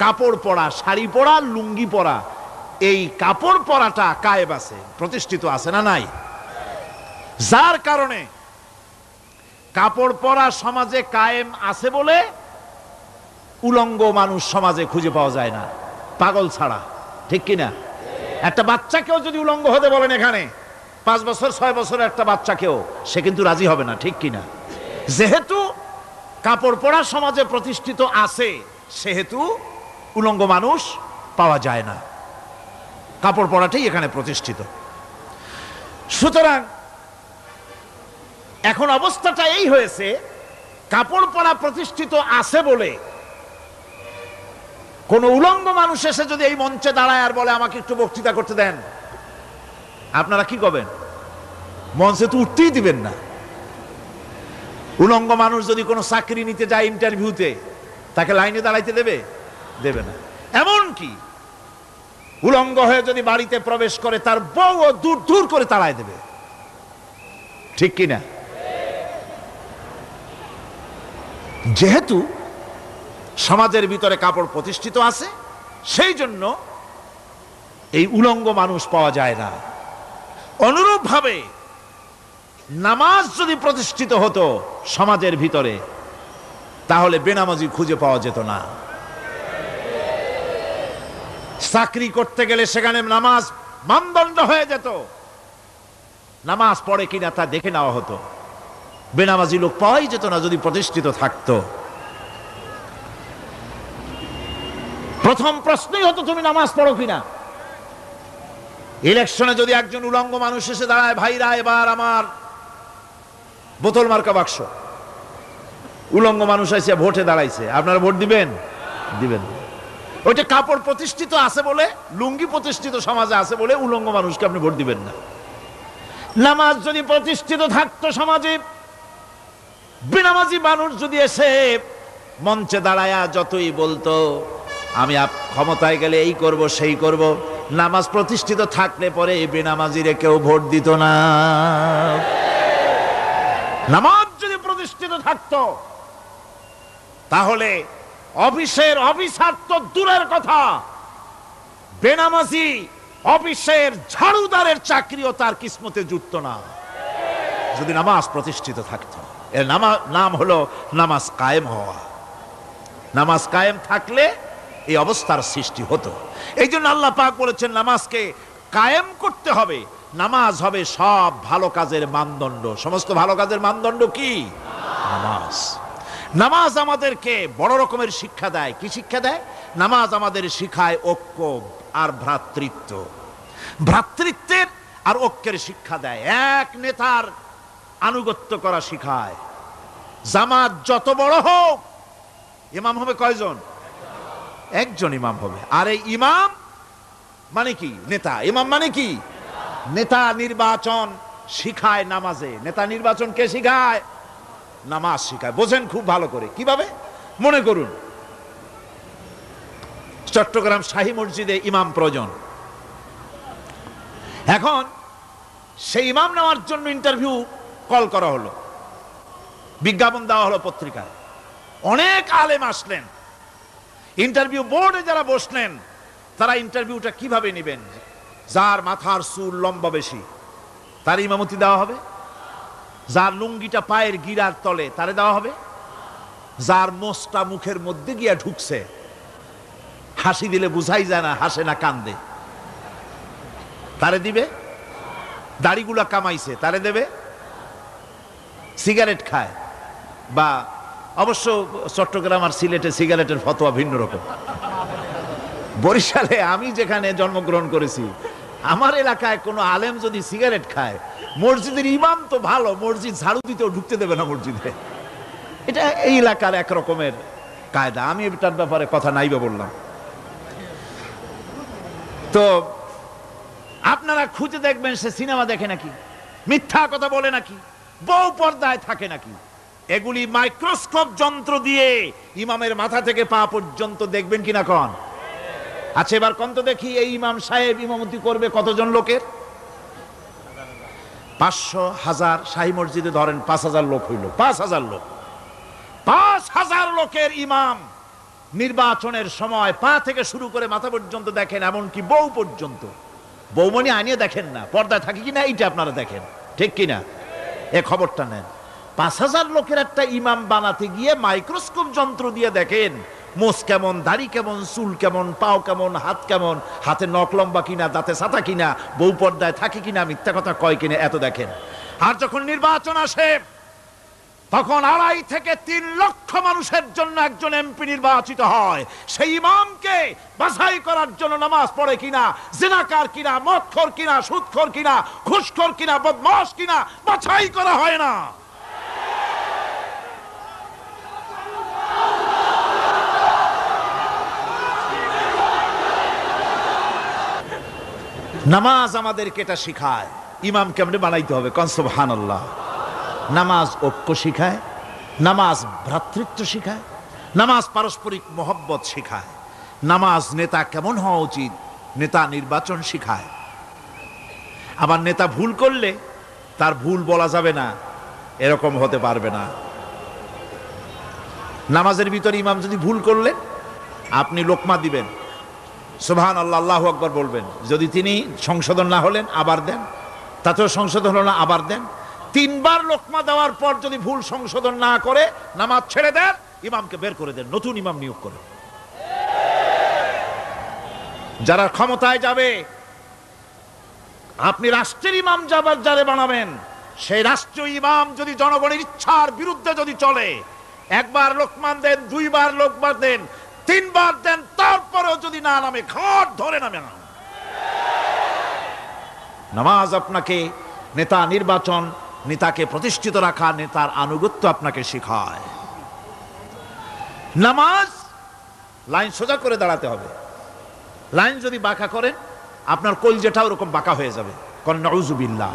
কাপড় পরা, শাড়ি পরা, লুঙ্গি পরা, এই কাপড় পরাটা কায়েম আছে, প্রতিষ্ঠিত আছে না নাই? যার কারণে কাপড় পরা সমাজে কায়েম আছে বলে উলঙ্গ মানুষ সমাজে খুঁজে পাওয়া যায় না, পাগল ছাড়া। ঠিক কিনা? একটা বাচ্চাকেও যদি উলঙ্গ হতে বলেন এখানে, 5 বছর 6 বছরের একটা বাচ্চাকেও, সে কিন্তু রাজি হবে না। ঠিক কিনা? যেহেতু কাপড় পরা সমাজে প্রতিষ্ঠিত আছে, সেহেতু উলঙ্গ মানুষ পাওয়া যায় না, কাপড় পরাটাই এখানে প্রতিষ্ঠিত। সুতরাং এখন অবস্থাটা এই হয়েছে, কাপড় পরা প্রতিষ্ঠিত আছে বলে কোন উলঙ্গ মানুষ এসে যদি এই মঞ্চে দাঁড়ায় আর বলে আমাকে একটু বক্তৃতা করতে দেন, আপনারা কি করবেন? মঞ্চে তো উঠতেই দিবেন না। উলঙ্গ মানুষ যদি কোনো চাকরি নিতে যায় ইন্টারভিউতে, তাকে লাইনে দাঁড়াইতে দেবে? দেবে না। এমনকি উলঙ্গ হয়ে যদি বাড়িতে প্রবেশ করে, তার বউ দূর দূর করে তাড়ায় দেবে। ঠিক কিনা? যেহেতু সমাজের ভিতরে কাপড় প্রতিষ্ঠিত আছে, সেই জন্য এই উলঙ্গ মানুষ পাওয়া যায় না। অনুরূপ ভাবে নামাজ যদি প্রতিষ্ঠিত হতো সমাজের ভিতরে, তাহলে বেনামাজি খুঁজে পাওয়া যেত না। চাকরি করতে গেলে সেখানে নামাজ মানদণ্ড হয়ে যেত, নামাজ পড়ে কিনা তা দেখে নেওয়া হতো। বেনামাজি লোক পাওয়াই যেত না যদি প্রতিষ্ঠিত থাকতো। প্রথম প্রশ্নই হতো তুমি নামাজ পড়ো কিনা। ইলেকশনে যদি একজন উলঙ্গ মানুষ এসে দাঁড়ায়, ভাইরা এবার আমার বোতল মার্কা বাক্স, উলঙ্গ মানুষ এসে ভোটে দাঁড়াইছে, আপনারা ভোট দিবেন? দিবেন। ওইটা কাপড় প্রতিষ্ঠিত আছে বলে, লুঙ্গি প্রতিষ্ঠিত সমাজে আছে বলে উলঙ্গ মানুষকে আপনি ভোট দিবেন না। নামাজ যদি প্রতিষ্ঠিত থাকতো সমাজে, বেনামাজি মানুষ যদি এসে মঞ্চে দাঁড়ায়া যতই বলতো আমি ক্ষমতায় গেলে এই করব সেই করব, নামাজ প্রতিষ্ঠিত থাকলে পরে বেনামাজিরে কেউ ভোট দিত না। নামাজ যদি প্রতিষ্ঠিত থাকতো, তাহলে অফিসের অফিসার তো দূরের কথা, বেনামাজি অফিসের ঝাড়ুদারের চাকরিও তার কিসমতে জুটতো না, যদি নামাজ প্রতিষ্ঠিত থাকতো। এর নাম হলো নামাজ কায়েম হওয়া। নামাজ কায়েম থাকলে এই অবস্থার সৃষ্টি হতো। এই জন্য আল্লাহ পাক বলেছেন নামাজকে কায়েম করতে হবে। নামাজ হবে সব ভালো কাজের মানদণ্ড। সমস্ত ভালো কাজের মানদণ্ড কি? নামাজ। নামাজ আমাদেরকে বড় রকমের শিক্ষা দেয়। কি শিক্ষা দেয়? নামাজ আমাদের শিখায় ঐক্য আর ভ্রাতৃত্ব। ভ্রাতৃত্বের আর ঐক্যের শিক্ষা দেয়। এক নেতার আনুগত্য করা শিখায়। জামাত যত বড় হোক, ইমাম হবে কয়জন? একজন ইমাম হবে। আর এই ইমাম মানে কি? নেতা। ইমাম মানে কি? নেতা নির্বাচন শিখায় নামাজে। নেতা নির্বাচন কে শিখায়? নামাজ শিখায়। বোঝেন খুব ভালো করে। কিভাবে? মনে করুন চট্টগ্রাম শাহী মসজিদে ইমাম প্রয়োজন। এখন সেই ইমাম নেওয়ার জন্য ইন্টারভিউ কল করা হলো, বিজ্ঞাপন দেওয়া হলো পত্রিকায়। অনেক আলেম আসলেন। ইন্টারভিউ বোর্ডে যারা বসলেন, তারা ইন্টারভিউটা কিভাবে নেবেন? যার মাথার চুল লম্বা বেশি তার ইমামতি দেওয়া হবে, যার লুঙ্গিটা পায়ের গিরার তলে তারে দেওয়া হবে, যার মোষটা মুখের মধ্যে গিয়া ঢুকছে, হাসি দিলে বুঝাই যায় না হাসে না কান্দে, তারে দিবে। দাড়িগুলা কামাইছে তারে দেবে। সিগারেট খায়, বা অবশ্য চট্টগ্রাম আর সিলেটে সিগারেটের ফতোয়া ভিন্ন রকম। বরিশালে আমি যেখানে জন্মগ্রহণ করেছি, আমার এলাকায় কোনো আলেম যদি সিগারেট খায়, মসজিদের ইমাম তো ভালো, মসজিদ ঝাড়ু দিতেও ঢুকতে দেবে না মসজিদে। এটা এই এলাকার এক রকমের কায়দা। আমি এটার ব্যাপারে কথা নাইবা বললাম। তো আপনারা খুঁজে দেখবেন সে সিনেমা দেখে নাকি, মিথ্যা কথা বলে নাকি, বউ পর্দায় থাকে নাকি। এগুলি মাইক্রোস্কোপ যন্ত্র দিয়ে ইমামের মাথা থেকে পা পর্যন্ত দেখবেন কিনা কন? আচ্ছা এবার কন তো দেখি, এই ইমাম সাহেব ইমামতি করবে কতজন লোকের? 500, 1000। শাহী মসজিদে ধরেন 5000 লোক হইল। 5000 লোক, 5000 লোকের ইমাম নির্বাচনের সময় পা থেকে শুরু করে মাথা পর্যন্ত দেখেন, এমনকি বউ পর্যন্ত। বৌমনি আনিয়ে দেখেন না, পর্দায় থাকে কিনা এইটা আপনারা দেখেন, ঠিক কিনা? এ খবরটা নেন। 5,000 লোকের একটা ইমাম বানাতে গিয়ে মাইক্রোস্কোপ যন্ত্র দিয়ে দেখেন মোষ কেমন, দাড়ি কেমন, চুল কেমন, পাও কেমন, হাত কেমন, হাতে নখ লম্বা কিনা, দাঁতে ছাতা কিনা, বউ পর্দায় থাকে কিনা, মিথ্যা কথা কয় কিনা, এত দেখেন। আর যখন নির্বাচন আসে তখন 2.5 থেকে 3 লক্ষ মানুষের জন্য একজন এমপি নির্বাচিত হয়। সেই ইমামকে বাছাই করার জন্য নামাজ পড়ে কিনা, জিনাকার কিনা, মদখোর কিনা, সুদখোর কিনা, ঘুষখোর কিনা, বদমাশ কিনা বাছাই করা হয় না। নামাজ আমাদেরকে এটা শিখায় ইমাম কেমনে বানাইতে হবে। কোন সুবহানাল্লাহ। নামাজ ঐক্য শিখায়, নামাজ ভ্রাতৃত্ব শিখায়, নামাজ পারস্পরিক মহব্বত শিখায়, নামাজ নেতা কেমন হওয়া উচিত, নেতা নির্বাচন শিখায়। আবার নেতা ভুল করলে তার ভুল বলা যাবে না, এরকম হতে পারবে না। নামাজের ভিতরে ইমাম যদি ভুল করলেন, আপনি লোকমা দিবেন, সুবহানাল্লাহ, আল্লাহু আকবার বলবেন। যদি তিনি সংশোধন না হলেন আবার দেন, তাতেও সংশোধন হলো না আবার দেন। 3 বার লোকমা দেওয়ার পর যদি ভুল সংশোধন না করে নামাজ ছেড়ে দেন, ইমামকে বের করে দেন, নতুন ইমাম নিয়োগ করেন। যারা ক্ষমতায় যাবে, আপনি রাষ্ট্রের ইমাম যারে বানাবেন, সেই রাষ্ট্রীয় ইমাম যদি জনগণের ইচ্ছার বিরুদ্ধে যদি চলে, 1 বার লোকমান দেন, 2 বার লোকমান দেন, 3 বার দেন, তারপরেও যদি না নামে, ঘাট ধরে নামে না। নামাজ আপনাকে নেতা নির্বাচন, নেতাকে প্রতিষ্ঠিত রাখা, নেতার আনুগত্য আপনাকে শেখায়। নামাজ লাইন সোজা করে দাঁড়াতে হবে। লাইন যদি বাঁকা করেন, আপনার কলজেটা ওরকম বাঁকা হয়ে যাবে। কোন নাউযুবিল্লাহ।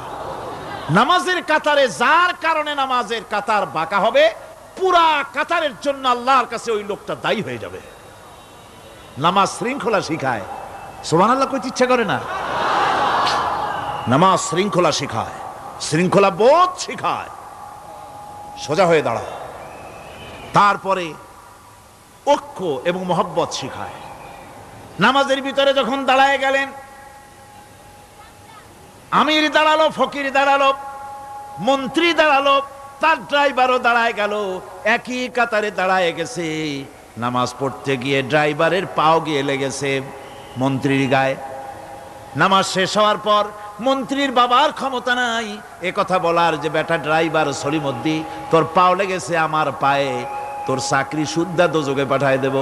নামাজের কাতারে যার কারণে নামাজের কাতার বাঁকা হবে, পুরা কাতারের জন্য আল্লাহর কাছে ওই লোকটা দায়ী হয়ে যাবে। নামাজ শৃঙ্খলা শিখায়। সুবহানাল্লাহ কইতে ইচ্ছা করে না? নামাজ শৃঙ্খলা শিখায়, শৃঙ্খলা বোধ শিখায়, সোজা হয়ে দাঁড়ায়। তারপরে ঐক্য এবং মহব্বত শিখায়। নামাজের ভিতরে যখন দাঁড়ায় গেলেন, আমির দাঁড়ালো, ফকির দাঁড়ালো, মন্ত্রী দাঁড়ালো, তার ড্রাইভারও দাঁড়ায় গেল, একই কাতারে দাঁড়ায় গেছে। নামাজ পড়তে গিয়ে ড্রাইভারের পাও গিয়ে লেগেছে মন্ত্রীর গায়ে। নামাজ শেষ হওয়ার পর মন্ত্রীর বাবার ক্ষমতা নাই এ কথা বলার যে, বেটা ড্রাইভার সলিমুদ্দি, তোর পাও লেগেছে আমার পায়ে, তোর চাকরি সুদ্ধা দোজকে পাঠায় দেব।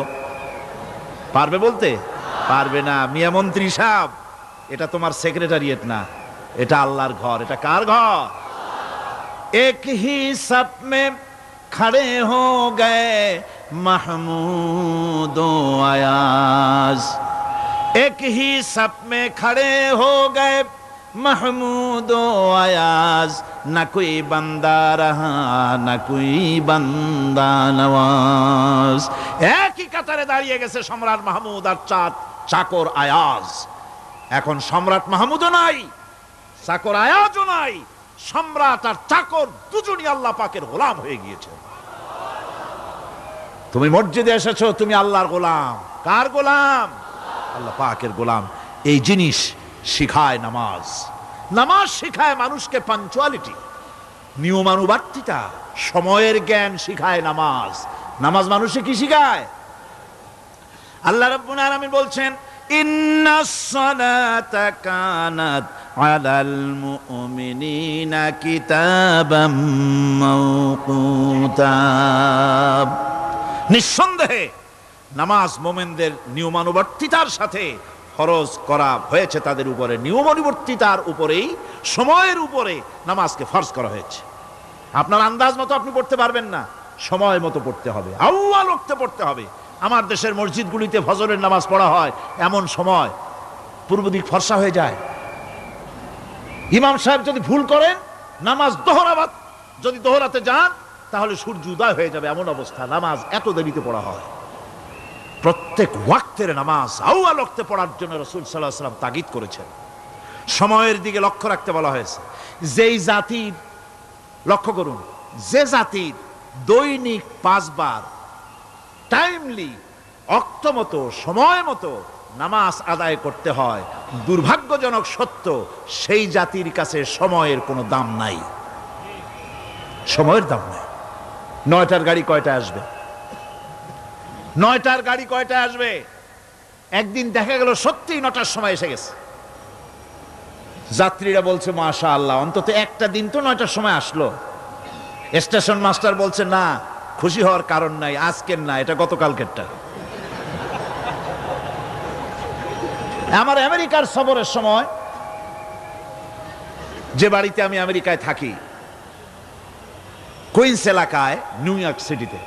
পারবে বলতে? পারবে না। মিয়া মন্ত্রী সাহেব, এটা তোমার সেক্রেটারিয়েট না, এটা আল্লাহর ঘর। এটা কার ঘর? এক হি সব মে খড়ে হো গয়ে মাহমুদ ও আয়াজ, এক হি সব মে খড়ে হো গয়ে महमूद आयाज, न कोई बंदा रहा न कोई बंदा नवाज। একই কাতারে দাঁড়িয়ে গেছে সম্রাট মাহমুদ আর চাকর আয়াজ। এখন সম্রাট মাহমুদও নাই, চাকর আয়াজও নাই, সম্রাট আর চাকর দুজনই আল্লাহ পাকের গোলাম হয়ে গিয়েছে। তুমি মসজিদে এসেছো, তুমি আল্লাহর গোলাম। কার গোলাম? আল্লাহ পাকের গোলাম। এই জিনিস শিখায় নামাজ। নামাজ শিখায় মানুষকে পাঞ্চুয়ালিটি, নিয়মানুবর্তিতা, সময়ের জ্ঞান শিখায় নামাজ। নামাজ মানুষে কি শিখায়? আল্লাহ রাব্বুল আলামিন বলছেন, ইন্নাস সালাতা কানাত আলাল মুমিনিনা কিতাবাম মাওকুতা। নিঃসন্দেহে নামাজ মুমিনদের নিয়মানুবর্তিতার সাথে ফরজ করা হয়েছে, তাদের উপরে নিয়মানুবর্তিতার উপরেই, সময়ের উপরে নামাজকে ফরজ করা হয়েছে। আপনার আন্দাজ মতো আপনি পড়তে পারবেন না, সময় মতো পড়তে হবে, আউয়াল ওয়াক্তে পড়তে হবে। আমার দেশের মসজিদগুলিতে ফজরের নামাজ পড়া হয় এমন সময় পূর্ব দিক ফর্সা হয়ে যায়। ইমাম সাহেব যদি ভুল করেন, নামাজ যদি দোহরাতে যান, তাহলে সূর্য উদয় হয়ে যাবে, এমন অবস্থা। নামাজ এত দেরিতে পড়া হয়। প্রত্যেক ওয়াক্তের নামাজ আউয়াল ওয়াক্তে পড়ার জন্য রাসূল সাল্লাল্লাহু আলাইহি ওয়াসাল্লাম তাগিদ করেছেন। সময়ের দিকে লক্ষ্য রাখতে বলা হয়েছে। যেই জাতির, লক্ষ্য করুন, যে জাতির দৈনিক 5 বার টাইমলি অক্ত মতো সময় মতো নামাজ আদায় করতে হয়, দুর্ভাগ্যজনক সত্য সেই জাতির কাছে সময়ের কোনো দাম নাই। সময়ের দাম নাই। 9টার গাড়ি কয়টা আসবে? 9টার গাড়ি কয়টা আসবে? একদিন দেখা গেল সত্যি 9টার সময় এসে গেছে। যাত্রীরা বলছে মাশাআল্লাহ, অন্তত একটা দিন তো 9টার সময় আসলো। স্টেশন মাস্টার বলছে না, খুশি হওয়ার কারণ নাই, আজকের না, এটা গতকালকেরটা। আমার আমেরিকার সফরের সময়, যে বাড়িতে আমি আমেরিকায় থাকি, কুইন্স এলাকায়, নিউ ইয়র্ক সিটিতে,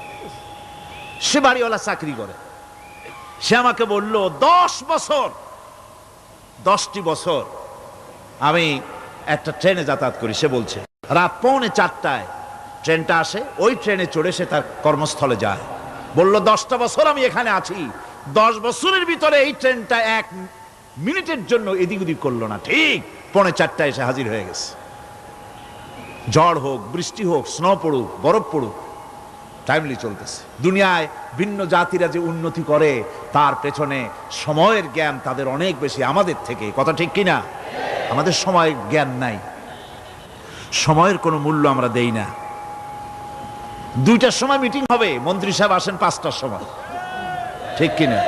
সে বাড়িওয়ালা চাকরি করে। সে আমাকে বলল 10টি বছর আমি একটা ট্রেনে যাতায়াত করি। সে বলছে রাত 3:45 ট্রেনটা আসে, ওই ট্রেনে চড়ে সে তার কর্মস্থলে যায়। বলল 10টা বছর আমি এখানে আছি, 10 বছরের ভিতরে এই ট্রেনটা 1 মিনিটের জন্য এদিক ওদিক করলো না, ঠিক 3:45 এসে হাজির হয়ে গেছে। ঝড় হোক, বৃষ্টি হোক, স্নো পড়ুক, বরফ পড়ুক, টাইমলি চলতেছে। দুনিয়ায় ভিন্ন জাতিরা যে উন্নতি করে তার পেছনে সময়ের জ্ঞান তাদের অনেক বেশি আমাদের থেকে, কথা ঠিক কিনা? আমাদের সময়ের জ্ঞান নাই, সময়ের কোনো মূল্য আমরা দেই না। 2টার সময় মিটিং হবে, মন্ত্রী সাহেব আসেন 5টার সময়, ঠিক কিনা?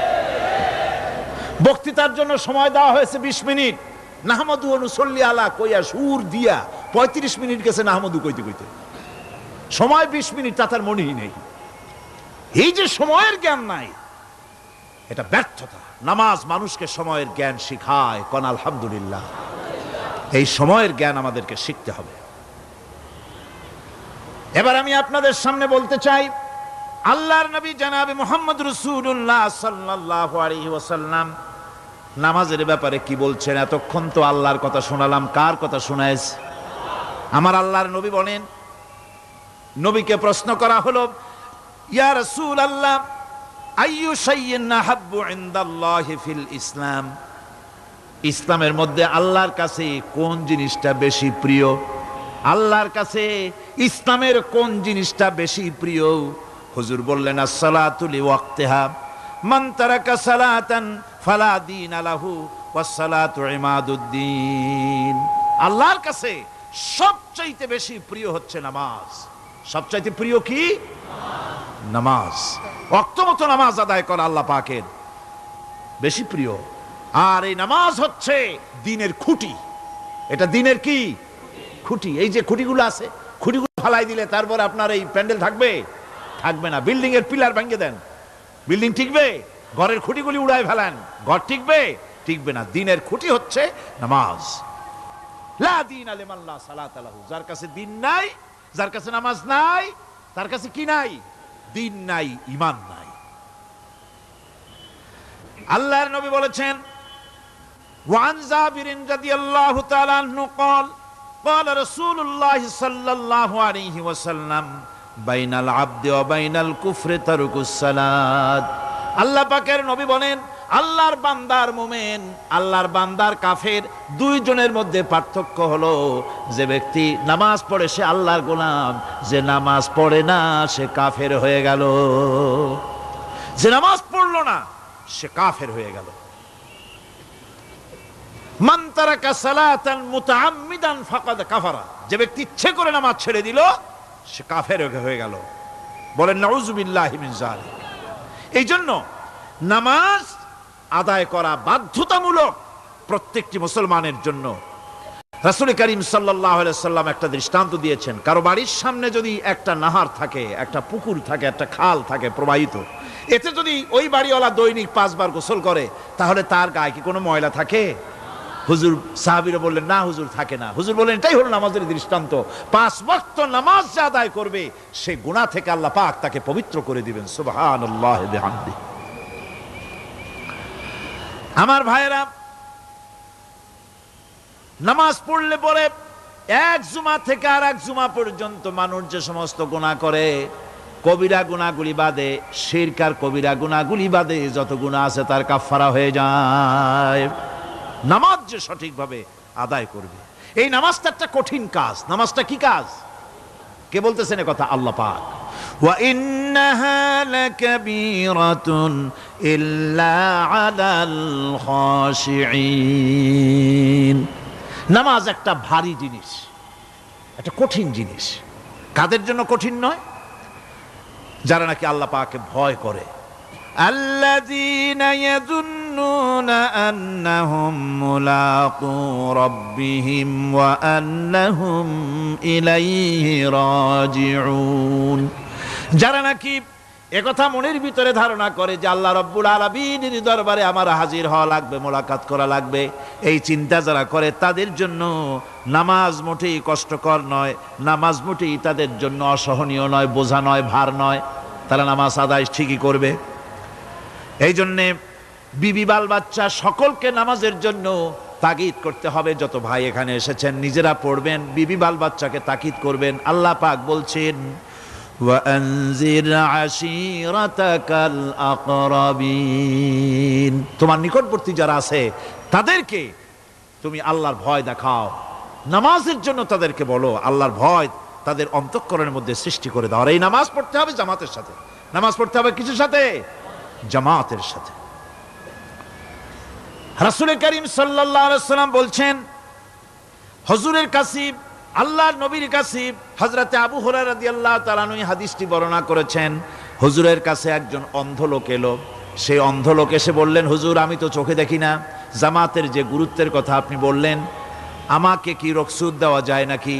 বক্তৃতার জন্য সময় দেওয়া হয়েছে 20 মিনিট, নাহমাদু অনুসল্লি আলা কইয়া সুর দিয়া 35 মিনিট গেছে নাহমাদু কইতে কইতে। সময় 20 মিনিট, তা তার মনেই নেই। এই যে সময়ের জ্ঞান নাই, এটা ব্যর্থতা। নামাজ মানুষকে সময়ের জ্ঞান শিখায়, কোন আলহামদুলিল্লাহ। এই সময়ের জ্ঞান আমাদেরকে শিখতে হবে। এবার আমি আপনাদের সামনে বলতে চাই, আল্লাহর নবী জনাবে মুহাম্মদ রাসূলুল্লাহ সাল্লাল্লাহু আলাইহি ওয়াসাল্লাম নামাজের ব্যাপারে কি বলছেন। এতক্ষণ তো আল্লাহর কথা শোনালাম, কার কথা শোনাইছে? আমার আল্লাহর নবী বলেন, নবীকে প্রশ্ন করা হলো, ইয়া রাসূলুল্লাহ আইয়ু শাইইন আহাব্বু ইনদাল্লাহি ফিল ইসলাম, ইসলামের মধ্যে আল্লাহর কাছে কোন জিনিসটা বেশি প্রিয়? আল্লাহর কাছে ইসলামের কোন জিনিসটা বেশি প্রিয়? হুজুর বললেন আস-সালাতু লিওয়াক্তিহা, মান তারাকা সালাতান ফালা দীনা লাহু ওয়াস-সালাতু ইমাদুদ্দিন। আল্লাহর কাছে সবচাইতে বেশি প্রিয় হচ্ছে নামাজ। সবচাইতে প্রিয় কি? নামাজ। ওয়াক্ত মতো নামাজ আদায় করা আল্লাহ পাকের বেশি প্রিয়। আর এই নামাজ হচ্ছে দ্বীনের খুঁটি। এটা দ্বীনের কি খুঁটি? এই যে খুঁটিগুলো আছে, খুঁটিগুলো ফালাই দিলে তারপরে আপনার এই প্যান্ডেল থাকবে? থাকবে না। বিল্ডিং এর পিলার ভেঙে দেন, বিল্ডিং টিকবে? ঘরের খুঁটিগুলি উড়ায় ফেলেন, ঘর টিকবে? টিকবে না। দ্বীনের খুঁটি হচ্ছে নামাজ। লা দীনা লিমান লা সালাতা লাহু, যার কাছে দ্বীন নাই, যার কাছে নামাজ নাই, তার কাছে কি নাই? দ্বীন নাই, ঈমান নাই। আল্লাহর নবী বলেছেন, ওয়ান জাবিরিন রাদিয়াল্লাহু তাআলা আনহু قال قال رسول الله صلى الله عليه وسلم بين العبد وبين الكفر ترك الصلاة। আল্লাহ পাকের নবী বলেন, আল্লাহর বান্দার মুমিন, আল্লাহর বান্দার কাফের, দুইজনের মধ্যে পার্থক্য হলো, যে ব্যক্তি নামাজ পড়ে সে আল্লাহর গোলাম, যে নামাজ পড়ে না সে কাফের হয়ে গেল। যে নামাজ পড়লো না সে কাফের হয়ে গেল। মান তারাকা সালাতান মুতাআম্মিদান ফাকাদ কাফারা, যে ব্যক্তি ইচ্ছে করে নামাজ ছেড়ে দিল সে কাফের হয়ে গেল। বলেন নাউযুবিল্লাহি মিন যালিক। এই জন্য নামাজ আদায় করা বাধ্যতামূলক প্রত্যেকটি মুসলমানের জন্য। রাসূল করিম সাল্লাল্লাহু আলাইহি সাল্লাম একটা দৃষ্টান্ত দিয়েছেন, কারো বাড়ির সামনে যদি একটা নাহার থাকে, একটা পুকুর থাকে, একটা খাল থাকে প্রবাহিত, এতে যদি ওই বাড়িওয়ালা দৈনিক 5 বার গোসল করে, তাহলে তার গায়ে কি কোনো ময়লা থাকে? হুজুর, সাহাবীরা বললেন না হুজুর, থাকে না। হুজুর বলেন এটাই হলো নামাজের দৃষ্টান্ত। 5 ওয়াক্ত নামাজ যে আদায় করবে সে গুনাহ থেকে আল্লাহ পাক তাকে পবিত্র করে দিবেন। সুবহানাল্লাহি ওয়া বিহামদিহি। আমার ভাইয়েরা, নামাজ পড়লে পরে এক জুমা থেকে আর এক জুমা পর্যন্ত মানুষ যে সমস্ত গুনাহ করে, কবিরা গুনাহগুলি বাদে, শিরক আর কবিরা গুনাহগুলি বাদে যত গুনাহ আছে তার কাফারা হয়ে যায়। নামাজ যে সঠিকভাবে আদায় করবে, এই নামাজটা একটা কঠিন কাজ। নামাজটা কি কাজ? কে বলতেছেন কথা? আল্লাহ পাক। ওয়া ইন্নাহা লাকাবীরাতুন ইল্লা আলাল খাশিঈন। নামাজ একটা ভারী জিনিস, একটা কঠিন জিনিস। কাদের জন্য কঠিন নয়? যারা নাকি আল্লাহ পাককে ভয় করে। আল্লাযীনা ইয়াযুন্নুনা আন্নাহুম মুলাকু রাব্বিহিম ওয়া আন্নাহুম ইলাইহি রাজিউন। যারা নাকি একথা মনের ভিতরে ধারণা করে যে আল্লাহ রাব্বুল আলামিনের দরবারে আমার হাজির হওয়া লাগবে, মোলাকাত করা লাগবে, এই চিন্তা যারা করে তাদের জন্য নামাজ মোটেই কষ্টকর নয়, নামাজ মোটেই তাদের জন্য অসহনীয় নয়, বোঝা নয়, ভার নয়। তারা নামাজ আদায় ঠিকই করবে। এই জন্যে বিবি বাল বাচ্চা সকলকে নামাজের জন্য তাগিদ করতে হবে। যত ভাই এখানে এসেছেন নিজেরা পড়বেন, বিবি বাল বাচ্চাকে তাকিদ করবেন। আল্লাহ পাক বলছেন ওয়ানজির আশীরাতাকাল আকরাবিন, তোমার নিকটবর্তী যারা আছে তাদেরকে তুমি আল্লাহর ভয় দেখাও, নামাজের জন্য তাদেরকে বলো, আল্লাহর ভয় তাদের অন্তঃকরণের মধ্যে সৃষ্টি করে দাও। আর এই নামাজ পড়তে হবে জামাতের সাথে। নামাজ পড়তে হবে কিছুর সাথে? জামাতের সাথে। রাসূল করিম সাল্লাল্লাহু আলাইহি ওয়াসাল্লাম বলছেন, হুজুরের কাছে, আল্লাহর নবীর কাছে হযরতে আবু হুরায়রা রাদিয়াল্লাহু তাআলা আনহু হাদিসটি বর্ণনা করেছেন। হুজুরের কাছে একজন অন্ধ লোক এলো। সেই অন্ধ লোক এসে বললেন, হুজুর আমি তো চোখে দেখি না, জামাতের যে গুরুত্বের কথা আপনি বললেন, আমাকে কি রুখসত দেওয়া যায় নাকি?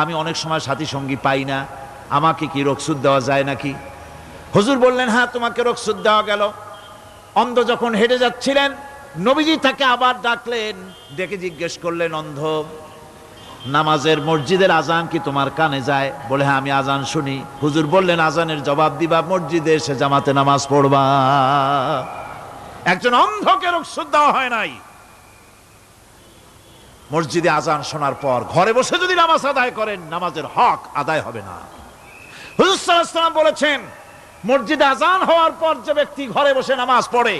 আমি অনেক সময় সাথী সঙ্গী পাই না, আমাকে কি রুখসত দেওয়া যায় নাকি? হুজুর বললেন, হ্যাঁ তোমাকে রুখসত দেওয়া গেল। অন্ধ যখন হেঁটে যাচ্ছিলেন নবীজি তাকে আবার ডাকলেন, ডেকে জিজ্ঞেস করলেন, অন্ধ নামাজের মসজিদের আজান কি তোমার কানে যায়? বলে, হ্যাঁ আমি আজান শুনি। হুজুর বললেন, আজানের জবাব দিবা, মসজিদে এসে জামাতে নামাজ পড়বা। একজন অন্ধকে রুখসত দেওয়া হয় নাই। মসজিদে আজান শোনার পর ঘরে বসে যদি নামাজ আদায় করেন, নামাজের হক আদায় হবে না। হুজুর সাল্লাল্লাহু আলাইহি ওয়াসাল্লাম বলেছেন, মসজিদে আজান হওয়ার পর যে ব্যক্তি ঘরে বসে নামাজ পড়ে,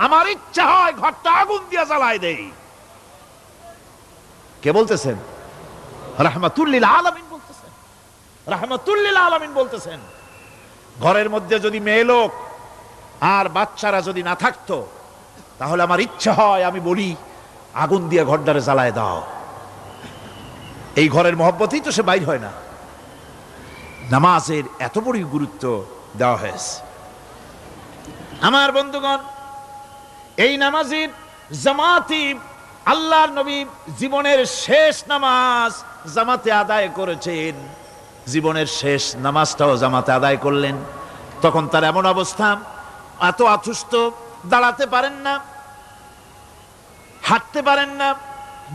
আমার ইচ্ছা হয় ঘরটা আগুন দিয়ে জ্বালায় দেই। কে বলতেছেন? রাহমাতুল লিল আলামিন বলতেছেন। রাহমাতুল লিল আলামিন বলতেছেন, ঘরের মধ্যে যদি মেয়ে লোক আর বাচ্চারা যদি না থাকতো, তাহলে আমার ইচ্ছা হয় আমি বলি আগুন দিয়ে ঘরটারে জ্বালায় দাও। এই ঘরের মহব্বতেই তো সে বাইর হয় না। নামাজের এত বড় গুরুত্ব দেওয়া হয়েছে। আমার বন্ধুগণ, এই নামাজের জামাতি আল্লাহর নবী জীবনের শেষ নামাজ জামাতে আদায় করেছেন। জীবনের শেষ নামাজটাও জামাতে আদায় করলেন। তখন তার এমন অবস্থা, এত অসুস্থ, দাঁড়াতে পারেন না, হাঁটতে পারেন না।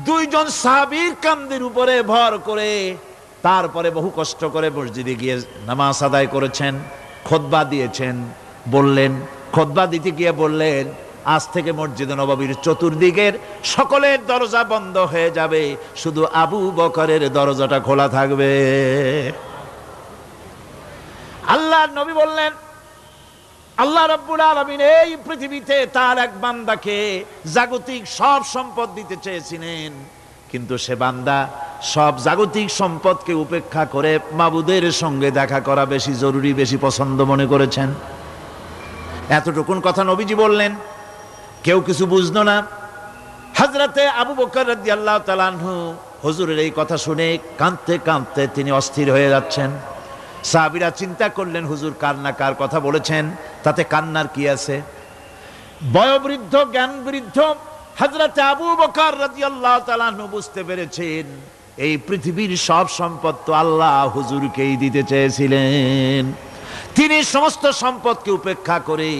দুইজন সাহাবীর কাঁধের উপরে ভর করে তারপরে বহু কষ্ট করে মসজিদে গিয়ে নামাজ আদায় করেছেন, খুতবা দিয়েছেন। বললেন, খুতবা দিতে গিয়ে বললেন, আজ থেকে মসজিদে নববীর চতুর্দিকের সকলের দরজা বন্ধ হয়ে যাবে, শুধু আবু বকরের দরজাটা খোলা থাকবে। আল্লাহর নবী বললেন, আল্লাহ রাব্বুল আলামিন এই পৃথিবীতে তার এক বান্দাকে জাগতিক সব সম্পদ দিতে চেয়েছিলেন, কিন্তু সে বান্দা সব জাগতিক সম্পদকে উপেক্ষা করে মাবুদের সঙ্গে দেখা করা বেশি জরুরি, বেশি পছন্দ মনে করেছেন। এতটুকুন কথা নবীজি বললেন, কেউ কিছু বুঝলো না। হযরতে আবু বকর রাদিয়াল্লাহু তাআলা আনহু হুজুরের এই কথা শুনে কাঁদতে কাঁদতে তিনি অস্থির হয়ে যাচ্ছেন। সাহাবীরা চিন্তা করলেন, হুজুর কার না কার কথা বলেছেন, তাতে কান্নার কি আছে? বয়োবৃদ্ধ, জ্ঞান বৃদ্ধ হযরতে আবু বকর রাদিয়াল্লাহু তাআলা আনহু বুঝতে পেরেছেন, এই পৃথিবীর সব সম্পদ তো আল্লাহ হুজুরকেই দিতে চেয়েছিলেন। তিনি সমস্ত সম্পদকে উপেক্ষা করে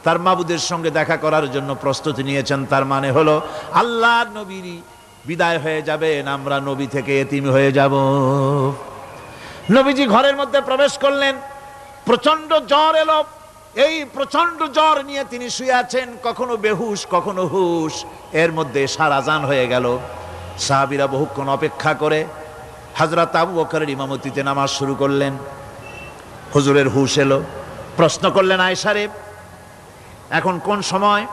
তার মাবুদের সঙ্গে দেখা করার জন্য প্রস্তুতি নিয়েছেন। তার মানে হলো আল্লাহর নবীর বিদায় হয়ে যাবেন, আমরা নবী থেকে এতিম হয়ে যাব। নবীজি ঘরের মধ্যে প্রবেশ করলেন, প্রচন্ড জ্বর এলো। এই প্রচন্ড জ্বর নিয়ে তিনি শুয়ে আছেন, কখনো বেহুশ কখনো হুশ। এর মধ্যে এশার আজান হয়ে গেল। সাহাবীরা বহুক্ষণ অপেক্ষা করে হযরত আবু বকরের ইমামতিতে নামাজ শুরু করলেন। হুজুরের হুশ এলো, প্রশ্ন করলেন, আয়েশা রে এখন কোন সময়?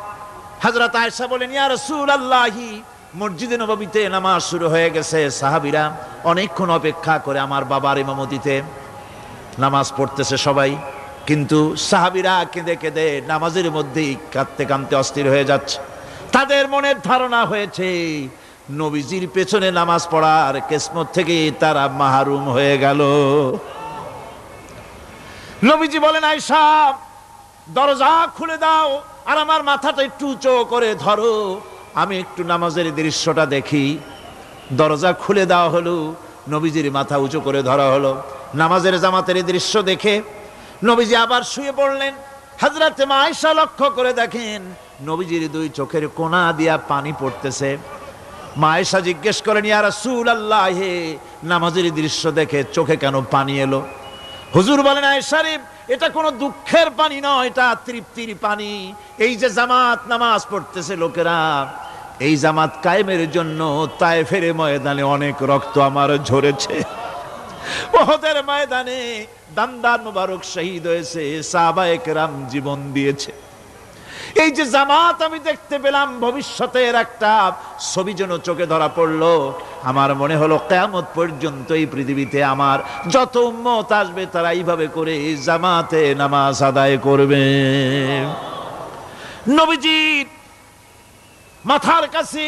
হযরত আয়েশা বলেন, ইয়া রাসূলুল্লাহি, মসজিদে নববীতে নামাজ শুরু হয়ে গেছে, সাহাবীরা অনেকক্ষণ অপেক্ষা করে আমার বাবার ইমামতিতে। নামাজ পড়তেছে সবাই, কিন্তু সাহাবীরা কেঁদে কেঁদে নামাজের মধ্যেই কাঁদতে কাঁদতে অস্থির হয়ে যাচ্ছে। তাদের মনের ধারণা হয়েছে নবীজির পেছনে নামাজ পড়ার কিসমত থেকে তারা মাহরুম হয়ে গেল। নবীজি বলেন, আয়েশা দরজা খুলে দাও আর আমার মাথাটা একটু উঁচু করে ধরো, আমি একটু নামাজের দৃশ্যটা দেখি। দরজা খুলে দেওয়া হলো, নবীজির মাথা উঁচু করে ধরা হলো। নামাজের জামাতের দৃশ্য দেখে নবীজি আবার শুয়ে পড়লেন। হযরতে মা আয়েশা লক্ষ্য করে দেখেন নবীজির দুই চোখের কোনা দিয়া পানি পড়তেছে। মা আয়েশা জিজ্ঞেস করেন, ইয়া রাসূলুল্লাহ, হে নামাজের দৃশ্য দেখে চোখে কেন পানি এলো? হুজুর বলেন, আয়েশা রে, এটা কোনো দুঃখের পানি নয়, এটা তৃপ্তির পানি। এই যে জামাত নামাজ পড়তেছে লোকেরা, এই জামাত কায়েমের জন্য তায়েফের ময়দানে অনেক রক্ত আমার ঝরেছে। উহুদের ময়দানে দান্দান মুবারক শহীদ হয়েছে, সাহাবায়ে কেরাম জীবন দিয়েছে। এই যে জামাত আমি দেখতে পেলাম, ভবিষ্যতের একটা ছবি যেন চোখে ধরা পড়লো। আমার মনে হলো কিয়ামত পর্যন্ত এই পৃথিবীতে আমার যত উম্মত আসবে তারা এইভাবে করে জামাতে নামাজ আদায় করবে। নবীজির মাথার কাছে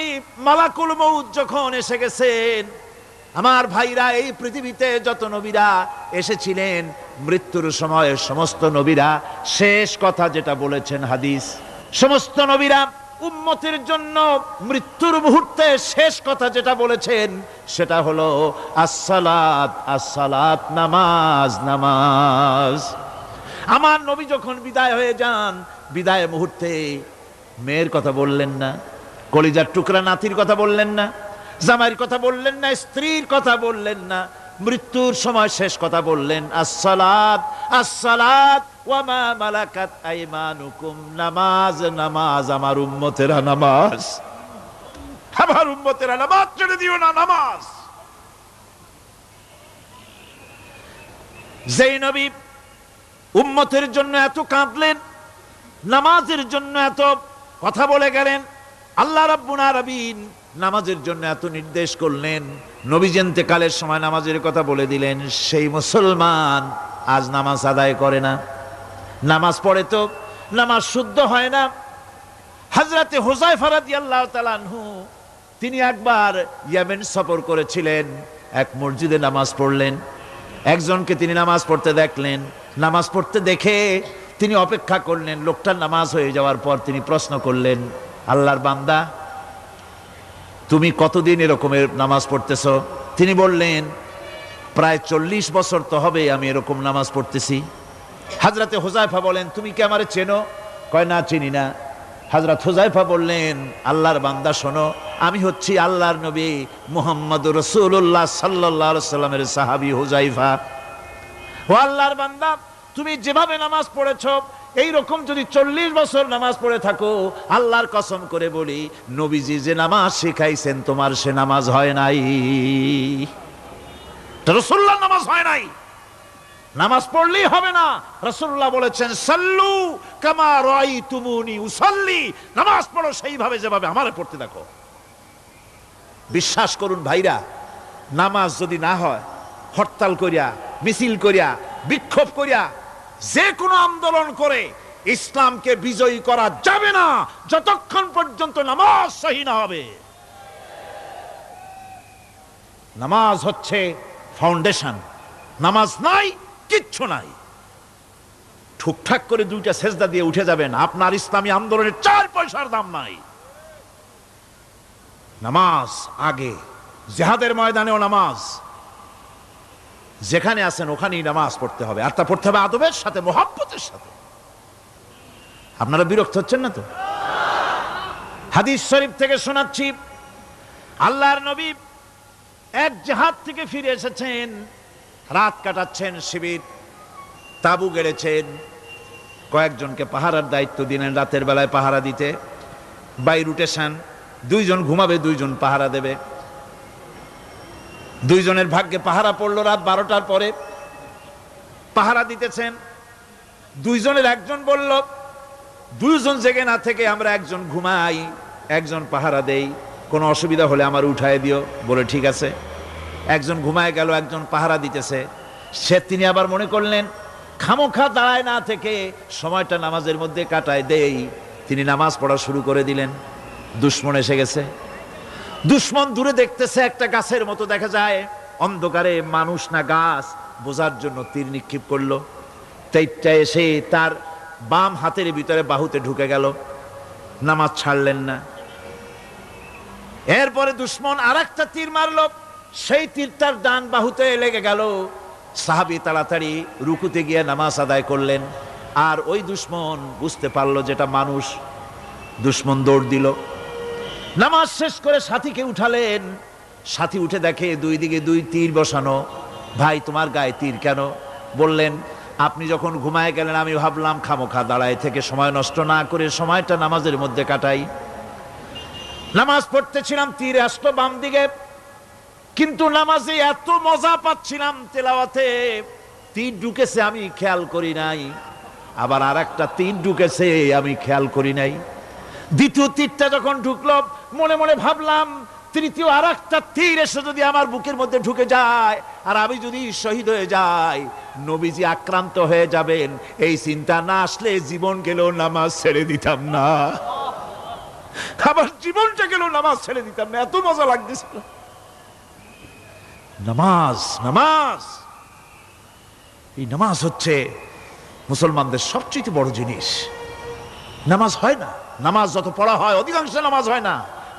মালাকুল মউত যখন এসে গেছেন, আমার ভাইরা, এই পৃথিবীতে যত নবীরা এসেছিলেন মৃত্যুর সময় সমস্ত নবীরা শেষ কথা যেটা বলেছেন, হাদিস, সমস্ত নবীরা উম্মতের জন্য মৃত্যুর মুহূর্তে শেষ কথা যেটা বলেছেন সেটা হলো আসসালাত, আসসালাত, নামাজ, নামাজ। আমার নবী যখন বিদায় হয়ে যান, বিদায় মুহূর্তে মেয়ের কথা বললেন না, কলিজার টুকরা নাতির কথা বললেন না, জামাইয়ের কথা বললেন না, স্ত্রীর কথা বললেন না, মৃত্যুর সময় শেষ কথা বললেন আসসালাত, আসসালাত ওয়া মা মালাকাত আইমানুকুম, নামাজ, নামাজ, আমার উম্মতেরা নামাজ, আমার উম্মতেরা নামাজ ছেড়ে দিও না, নামাজ। যেই নবী উম্মতের জন্য এত কাঁদলেন, নামাজের জন্য এত কথা বলে গেলেন, আল্লাহ রাব্বুল আলামিন নামাজের জন্য এত নির্দেশ করলেন, নবীজি ইন্তেকালের সময় নামাজের কথা বলে দিলেন, সেই মুসলমান আজ নামাজ আদায় করে না, নামাজ পড়ে তো নামাজ শুদ্ধ হয় না। হযরতে হুযায়ফা রাদিয়াল্লাহু তাআলা আনহু তিনি একবার ইয়েমেন সফর করেছিলেন, এক মসজিদে নামাজ পড়লেন, একজনকে তিনি নামাজ পড়তে দেখলেন, নামাজ পড়তে দেখে তিনি অপেক্ষা করলেন, লোকটার নামাজ হয়ে যাওয়ার পর তিনি প্রশ্ন করলেন, আল্লাহর বান্দা, তুমি কতদিন এরকমের নামাজ পড়তেছ? তিনি বললেন, প্রায় 40 বছর তো হবে আমি এরকম নামাজ পড়তেছি। হযরতে হুযায়ফা বলেন, তুমি কি আমারে চেনো? কয়, না, চিনি না। হযরত হুযায়ফা বললেন, আল্লাহর বান্দা শোনো, আমি হচ্ছি আল্লাহর নবী মুহাম্মদুর রাসূলুল্লাহ সাল্লাল্লাহু আলাইহি সাল্লামের সাহাবী হুযায়ফা। ও আল্লাহর বান্দা, তুমি যেভাবে নামাজ পড়েছো এইরকম যদি 40 বছর নামাজ পড়ে থাকো, আল্লাহর কসম করে বলি, নবীজি যে নামাজ শিখাইছেন তোমার সে নামাজ হয় নাই, রাসূলুল্লাহর নামাজ হয় নাই। নামাজ পড়লেই হবে না, রাসূলুল্লাহ বলেছেন, সাল্লু কামা রাআইতুমুনি উসাল্লি, নামাজ পড়ো সেইভাবে যেভাবে আমারে পড়তে দেখো। বিশ্বাস করুন ভাইরা, নামাজ যদি না হয়, হরতাল করিয়া, মিছিল করিয়া, বিক্ষোভ করিয়া, যে কোনো আন্দোলন করে ইসলামকে বিজয়ী করা যাবে না যতক্ষণ পর্যন্ত নামাজ সহি না হবে। নামাজ হচ্ছে ফাউন্ডেশন, নামাজ নাই কিচ্ছু নাই। ঠুকঠাক করে দুইটা সেজদা দিয়ে উঠে যাবেন, আপনার ইসলামী আন্দোলনের 4 পয়সার দাম নাই। নামাজ আগে, জিহাদের ময়দানেও নামাজ, যেখানে আছেন ওখানেই নামাজ পড়তে হবে, আর তা পড়তে হবে আদবের সাথে, মুহাব্বতের সাথে। আপনারা বিরক্ত হচ্ছেন না তো? হাদিস শরীফ থেকে শোনাচ্ছি, আল্লাহর নবী এক জিহাদ থেকে ফিরে এসেছেন, রাত কাটাচ্ছেন, শিবির তাবু গেড়েছেন, কয়েকজনকে পাহারার দায়িত্ব দিলেন রাতের বেলায় পাহারা দিতে। বাই রুটেশন, 2 জন ঘুমাবে, 2 জন পাহারা দেবে। 2 জনের ভাগ্যে পাহারা পড়লো রাত 12টার পরে, পাহারা দিতেছেন। 2 জনের একজন বলল, 2 জন জেগে না থেকে আমরা একজন ঘুমাই, একজন পাহারা দেই, কোনো অসুবিধা হলে আমার উঠায় দিও। বলে ঠিক আছে। একজন ঘুমায় গেল, একজন পাহারা দিতেছে। তিনি আবার মনে করলেন খামোখা দাঁড়ায় না থেকে সময়টা নামাজের মধ্যে কাটায় দেই। তিনি নামাজ পড়া শুরু করে দিলেন। দুশমন এসে গেছে। দুশমন দূরে দেখতেছে, একটা গাছের মতো দেখা যায়, অন্ধকারে মানুষ না গাছ বোঝার জন্য তীর নিক্ষেপ করলো। তীরটা এসে তার বাম হাতের ভিতরে বাহুতে ঢুকে গেল। নামাজ ছাড়লেন না। এরপরে দুশমন আর একটা তীর মারল, সেই তীরটার ডান বাহুতে লেগে গেল। সাহাবী তাড়াতাড়ি রুকুতে গিয়ে নামাজ আদায় করলেন। আর ওই দুশমন বুঝতে পারলো যেটা মানুষ। দুশমন দৌড় দিল। নামাজ শেষ করে সাথীকে উঠালেন। সাথী উঠে দেখে দুই দিকে দুই তীর বসানো। ভাই, তোমার গায়ে তীর কেন? বললেন, আপনি যখন ঘুমায় গেলেন আমি ভাবলাম খামোখা দাঁড়ায় থেকে সময় নষ্ট না করে সময়টা নামাজের মধ্যে কাটাই। নামাজ পড়তেছিলাম, তীর আসলো বাম দিকে, কিন্তু নামাজে এত মজা পাচ্ছিলাম তেলাওয়াতে, তীর ঢুকেছে আমি খেয়াল করি নাই। আবার আর একটা তীর ঢুকেছে আমি খেয়াল করি নাই। দ্বিতীয় তীরটা যখন ঢুকলো মনে মনে ভাবলাম তৃতীয় আর একটা তীর এসে যদি আমার বুকের মধ্যে ঢুকে যায় আর আমি যদি শহীদ হয়ে যাই, নবীজি আক্রান্ত হয়ে যাবেন, এই চিন্তা না আসলে জীবন গেলেও নামাজ ছেড়ে দিতাম না। আবার জীবনটা গেলেও নামাজ ছেড়ে দিতাম না, এত মজা লাগতেছিল। নামাজ, নামাজ, এই নামাজ হচ্ছে মুসলমানদের সবচেয়ে বড় জিনিস। নামাজ হয় না, নামাজ যত পড়া হয় অধিকাংশ নামাজ হয় না।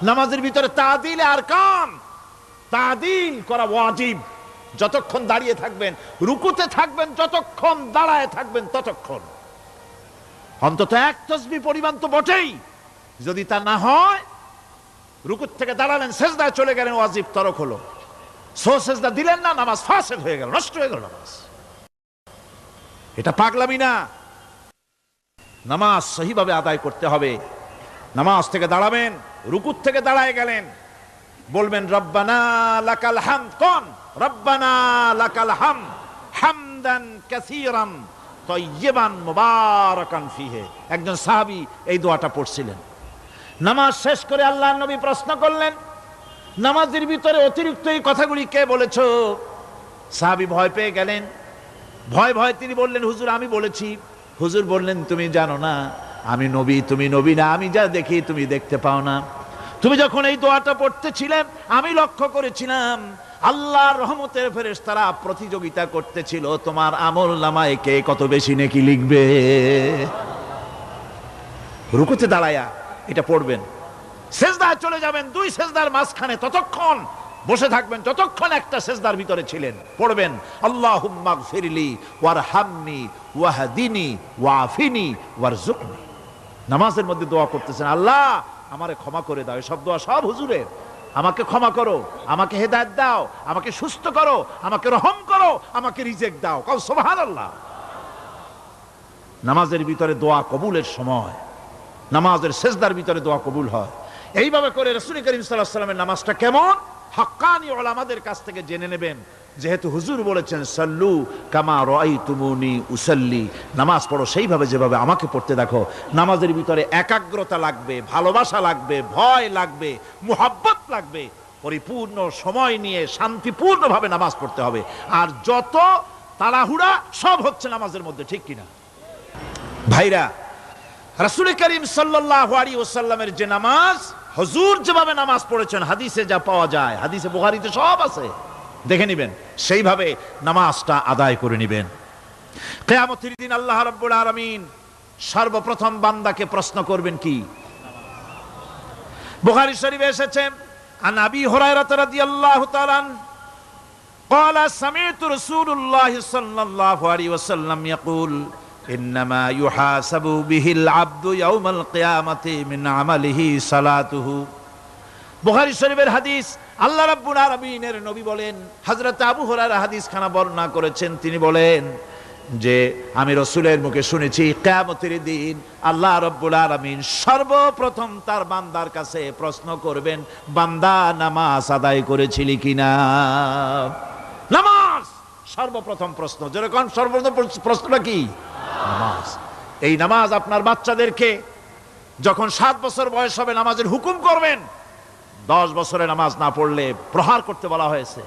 নামাজের ভিতরে তাদিল আর কাম, তাদিল করা ওয়াজিব। যতক্ষণ দাঁড়িয়ে থাকবেন, রুকুতে থাকবেন, যতক্ষণ দাঁড়ায় থাকবেন ততক্ষণ অন্তত এক তাসবিহ পরিমাণ তো বটেই। যদি তা না হয়, রুকুত থেকে দাঁড়ালেন, সেজদায় চলে গেলেন, ওয়াজিব তরক হলো। সো সেজদা দিলেন না, নামাজ ফাসেদ হয়ে গেল, নষ্ট হয়ে গেল নামাজ। এটা পাগলামি না। নামাজ সহিভাবে আদায় করতে হবে। নামাজ থেকে দাঁড়াবেন, রুকুত থেকে দাঁড়ায় গেলেন, বলবেন রব্বানা লাকাল হামদ। কোন রব্বানা লাকাল হামদ হামদান কাসীরান তাইয়্যিবান মুবারাকান ফিহি। একজন সাহাবী এই দোয়াটা পড়ছিলেন। নামাজ শেষ করে আল্লাহর নবী প্রশ্ন করলেন, নামাজের ভিতরে অতিরিক্ত এই কথাগুলি কে বলেছো? সাহাবী ভয় পেয়ে গেলেন। ভয় ভয় তিনি বললেন, হুজুর আমি বলেছি। হুজুর বললেন, তুমি জানো না আমি নবী, তুমি নবী না, আমি যা দেখি তুমি দেখতে পাও না। তুমি যখন এই দোয়াটা পড়তেছিলে আমি লক্ষ্য করেছিলাম আল্লাহর রহমতের ফেরেশতারা প্রতিযোগিতা করতেছিল তোমার আমল নামায় কে কত বেশি নেকি লিখবে। রুকুতে দাঁড়ায়া এটা পড়বেন। সেজদায় চলে যাবেন, দুই সেজদার মাঝখানে ততক্ষণ বসে থাকবেন যতক্ষণ একটা সেজদার ভিতরে ছিলেন। পড়বেন আল্লাহুম্মা গফিরলি ওয়ারহামনি ওয়াহদিনি ওয়াফিনি ওয়ারজুকনি। নামাজের মধ্যে দোয়া করতেছেন, আল্লাহ আমারে ক্ষমা করে দাও। সব দোয়া সব হুজুরের। আমাকে ক্ষমা করো, আমাকে হেদায়েত দাও, আমাকে সুস্থ করো, আমাকে রহম করো, আমাকে রিজিক দাও। কাউ সুবহানাল্লাহ। নামাজের ভিতরে দোয়া কবুলের সময়, নামাজের সেজদার ভিতরে দোয়া কবুল হয়। এইভাবে করে রাসূল করিম সাল্লাল্লাহু আলাইহি ওয়াসাল্লামের নামাজটা কেমন হাক্কানি উলামাদের কাছ থেকে জেনে নেবেন। যেহেতু হুজুর বলেছেন সাল্লু কামা রাআইতুমুনি উসাল্লি, নামাজ পড়ো সেইভাবে যেভাবে আমাকে পড়তে দেখো। নামাজের ভিতরে একাগ্রতা লাগবে, ভালোবাসা লাগবে, ভয় লাগবে, মুহাব্বত লাগবে। পরিপূর্ণ সময় নিয়ে শান্তিপূর্ণভাবে নামাজ পড়তে হবে। আর যত তাড়াহুড়া সব হচ্ছে নামাজের মধ্যে, ঠিক কিনা ভাইরা? রাসূল করিম সাল্লাল্লাহু আলাইহি ওয়াসাল্লামের যে নামাজ, হুজুর যেভাবে নামাজ পড়েছেন হাদিসে যা পাওয়া যায়, হাদিসে বুখারীতে সব আছে, দেখে নেবেন, সেইভাবে নামাজটা আদায় করে নেবেন। কিয়ামতের দিন আল্লাহ রাব্বুল আলামিন সর্বপ্রথম বান্দাকে প্রশ্ন করবেন কি? বুখারী শরীফে এসেছে, আন আবি হুরায়রা রাদিয়াল্লাহু তাআলা قال سمعت رسول الله صلى الله عليه وسلم يقول إنما يحاسب به العبد يوم القيامة من عمله صلاته। বুখারী শরীফের হাদিস। আল্লাহ রাব্বুল আলামিনের নবী বলেন, হযরত আবু হুরায়রা হাদিস খানা বর্ণনা করেছেন, তিনি বলেন যে আমি রাসূলের মুখে শুনেছি কিয়ামতের দিন আল্লাহ রাব্বুল আলামিন সর্বপ্রথম তার বান্দার কাছে প্রশ্ন করবেন, বান্দা নামাজ আদায় করেছিলি কিনা? নামাজ সর্বপ্রথম প্রশ্ন। যেরকম সর্বপ্রথম প্রশ্নটা কি? নামাজ। এই নামাজ আপনার বাচ্চাদেরকে যখন 7 বছর বয়স হবে নামাজের হুকুম করবেন। 10 বছরে নামাজ না পড়লে প্রহার করতে বলা হয়েছে।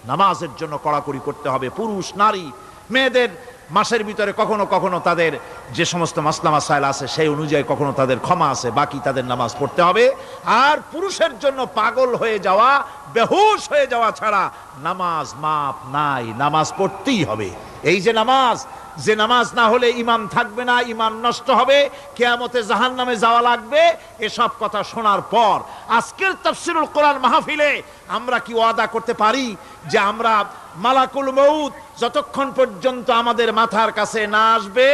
নামাজের জন্য কড়াকড়ি করতে হবে। পুরুষ নারী মেয়েদের মাসের ভিতরে কখনো কখনো তাদের যে সমস্ত মাসলা মাসাইল আছে সেই অনুযায়ী কখনো তাদের ক্ষমা আছে, বাকি তাদের নামাজ পড়তে হবে। আর পুরুষের জন্য পাগল হয়ে যাওয়া, বেহুশ হয়ে যাওয়া ছাড়া নামাজ মাপ নাই, নামাজ পড়তেই হবে। এই যে নামাজ, যে নামাজ না হলে ঈমান থাকবে না, ঈমান নষ্ট হবে, কিয়ামতে জাহান্নামে যাওয়া লাগবে, এসব কথা শোনার পর আজকের তাফসীরুল কোরআন মাহফিলে আমরা কি ওয়াদা করতে পারি যে আমরা মালাকুল মউত যতক্ষণ পর্যন্ত আমাদের মাথার কাছে না আসবে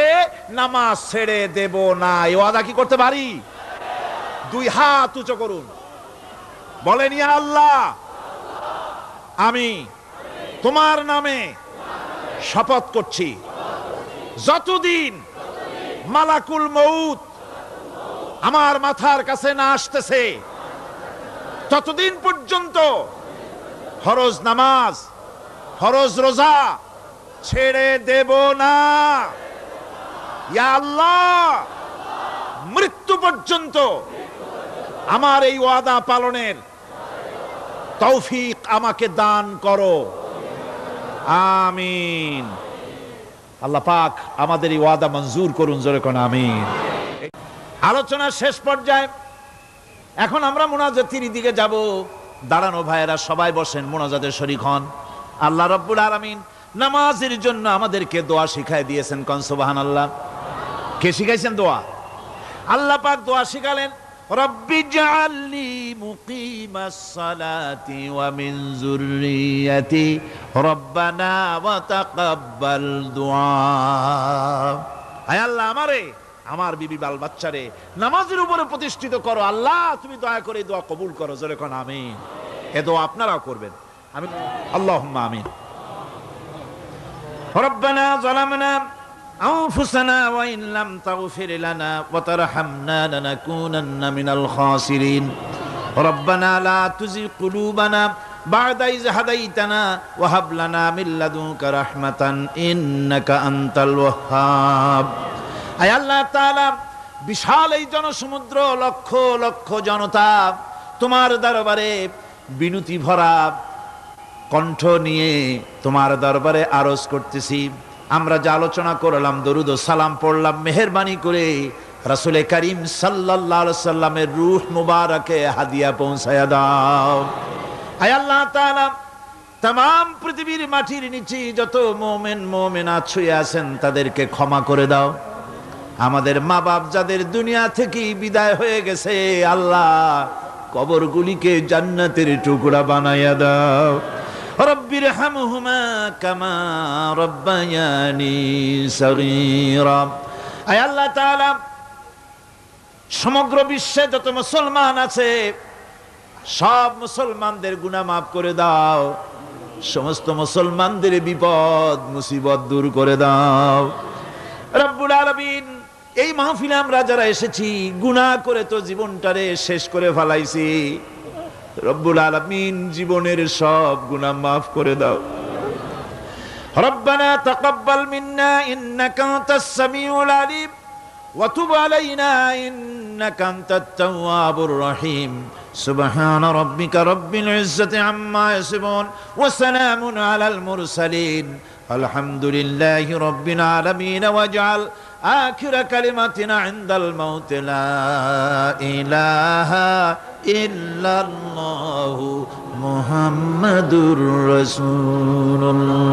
নামাজ ছেড়ে দেব না? এই ওয়াদা কি করতে পারি? দুই হাত উঁচু করুন, বলেন ইয়া আল্লাহ, আমি তোমার নামে শপথ করছি, যতদিন মালাকুল মউত আমার মাথার কাছে না আসতেছে ততদিন পর্যন্ত ফরজ নামাজ, ফরজ রোজা ছেড়ে দেব না। ইয়া আল্লাহ, মৃত্যু পর্যন্ত আমার এই ওয়াদা পালনের তৌফিক আমাকে দান করো, আমিন। আল্লাহ পাক আমাদের এই ওয়াদা মঞ্জুর করুন, জোরে কোন আমিন। আলোচনার শেষ পর্যায়ে এখন আমরা মুনাজাতের দিকে যাব। দাঁড়ানো ভাইয়েরা সবাই বসেন, মুনাজাতের শরীক হন। আল্লাহ রাব্বুল আলামিন নামাজের জন্য আমাদেরকে দোয়া শিখাই দিয়েছেন, কোন সুবহানাল্লাহ। কে শিখাইছেন দোয়া? আল্লাহ পাক দোয়া শিখালেন, রব্বি জাআলনি মুকিমাস সালাতি ওয়া মিন যুররিয়াতি রব্বানা ওয়া তাকাব্বাল দুআ। আয় আল্লাহ, আমারে, আমার বিবি বাল বাচ্চারে নামাজের উপরে প্রতিষ্ঠিত করো। আল্লাহ, তুমি দয়া করে দোয়া কবুল করো, জোরে কোন আমিন। এ দোয়া আপনারাও করবেন, আমিন, আল্লাহুম্মা আমিন। রব্বানা যালামনা أنفسنا وإن لم تغفر لنا وترحمنا لنكونن من الخاسرين ربنا لا تزغ قلوبنا بعد إذ هديتنا وهب لنا من لدنك رحمة إنك أنت الوهاب। আয় আল্লাহ তাআলা, বিশাল এই জনসমুদ্র, লক্ষ লক্ষ জনতা তোমার দরবারে বিনতি ভরা কণ্ঠ নিয়ে তোমার দরবারে আরজ করতেছি। আমরা যা আলোচনা করলাম, দরুদ ও সালাম পড়লাম, মেহেরবানি করে রাসূল করিম সাল্লাল্লাহু আলাইহি সাল্লামের রূহ মুবারকে হাদিয়া পৌঁছায়া দাও। আয় আল্লাহ তাআলা, तमाम পৃথিবীর মাটির নিচে যত মুমিন মুমিনাত শুয়ে আছেন তাদেরকে ক্ষমা করে দাও। আমাদের মা বাপ যাদের দুনিয়া থেকে বিদায় হয়ে গেছে, আল্লাহ কবরগুলিকে জান্নাতের টুকরা বানায়া দাও। রব্বিরহামহুমা কামা রব্বায়ানি সগীরা। আয় আল্লাহ তাআলা, সমগ্র বিশ্বে যত মুসলমান আছে সব মুসলমানদের গুনাহ মাফ করে দাও, সমস্ত মুসলমানদের বিপদ মুসিবত দূর করে দাও। রব্বুল আলামিন, এই মাহফিলে আমরা যারা এসেছি গুনাহ করে তো জীবনটারে শেষ করে ফেলাইছি, রব্বুল আলামিন জীবনের সব গুনাহ মাফ করে দাও। রব্বানা তাকাব্বাল মিন্না ইন্নাকা আনতাস সামিউল আলিম ওয়া তুব আলাইনা ইন্নাকা আনতাত তাওয়াবুর রহিম। সুবহানা রাব্বিকা রাব্বিল ইজ্জাতি আম্মা ইয়াসিফুন ওয়া সালামুন আলাল মুরসালিন আলহামদুলিল্লাহি রাব্বিল আলামিন। ওয়াজআল আখির কালিমাতিনা ইনদাল মাউত লা ইলাহা ইল্লাল্লাহু মুহাম্মাদুর রাসূলুল্লাহ।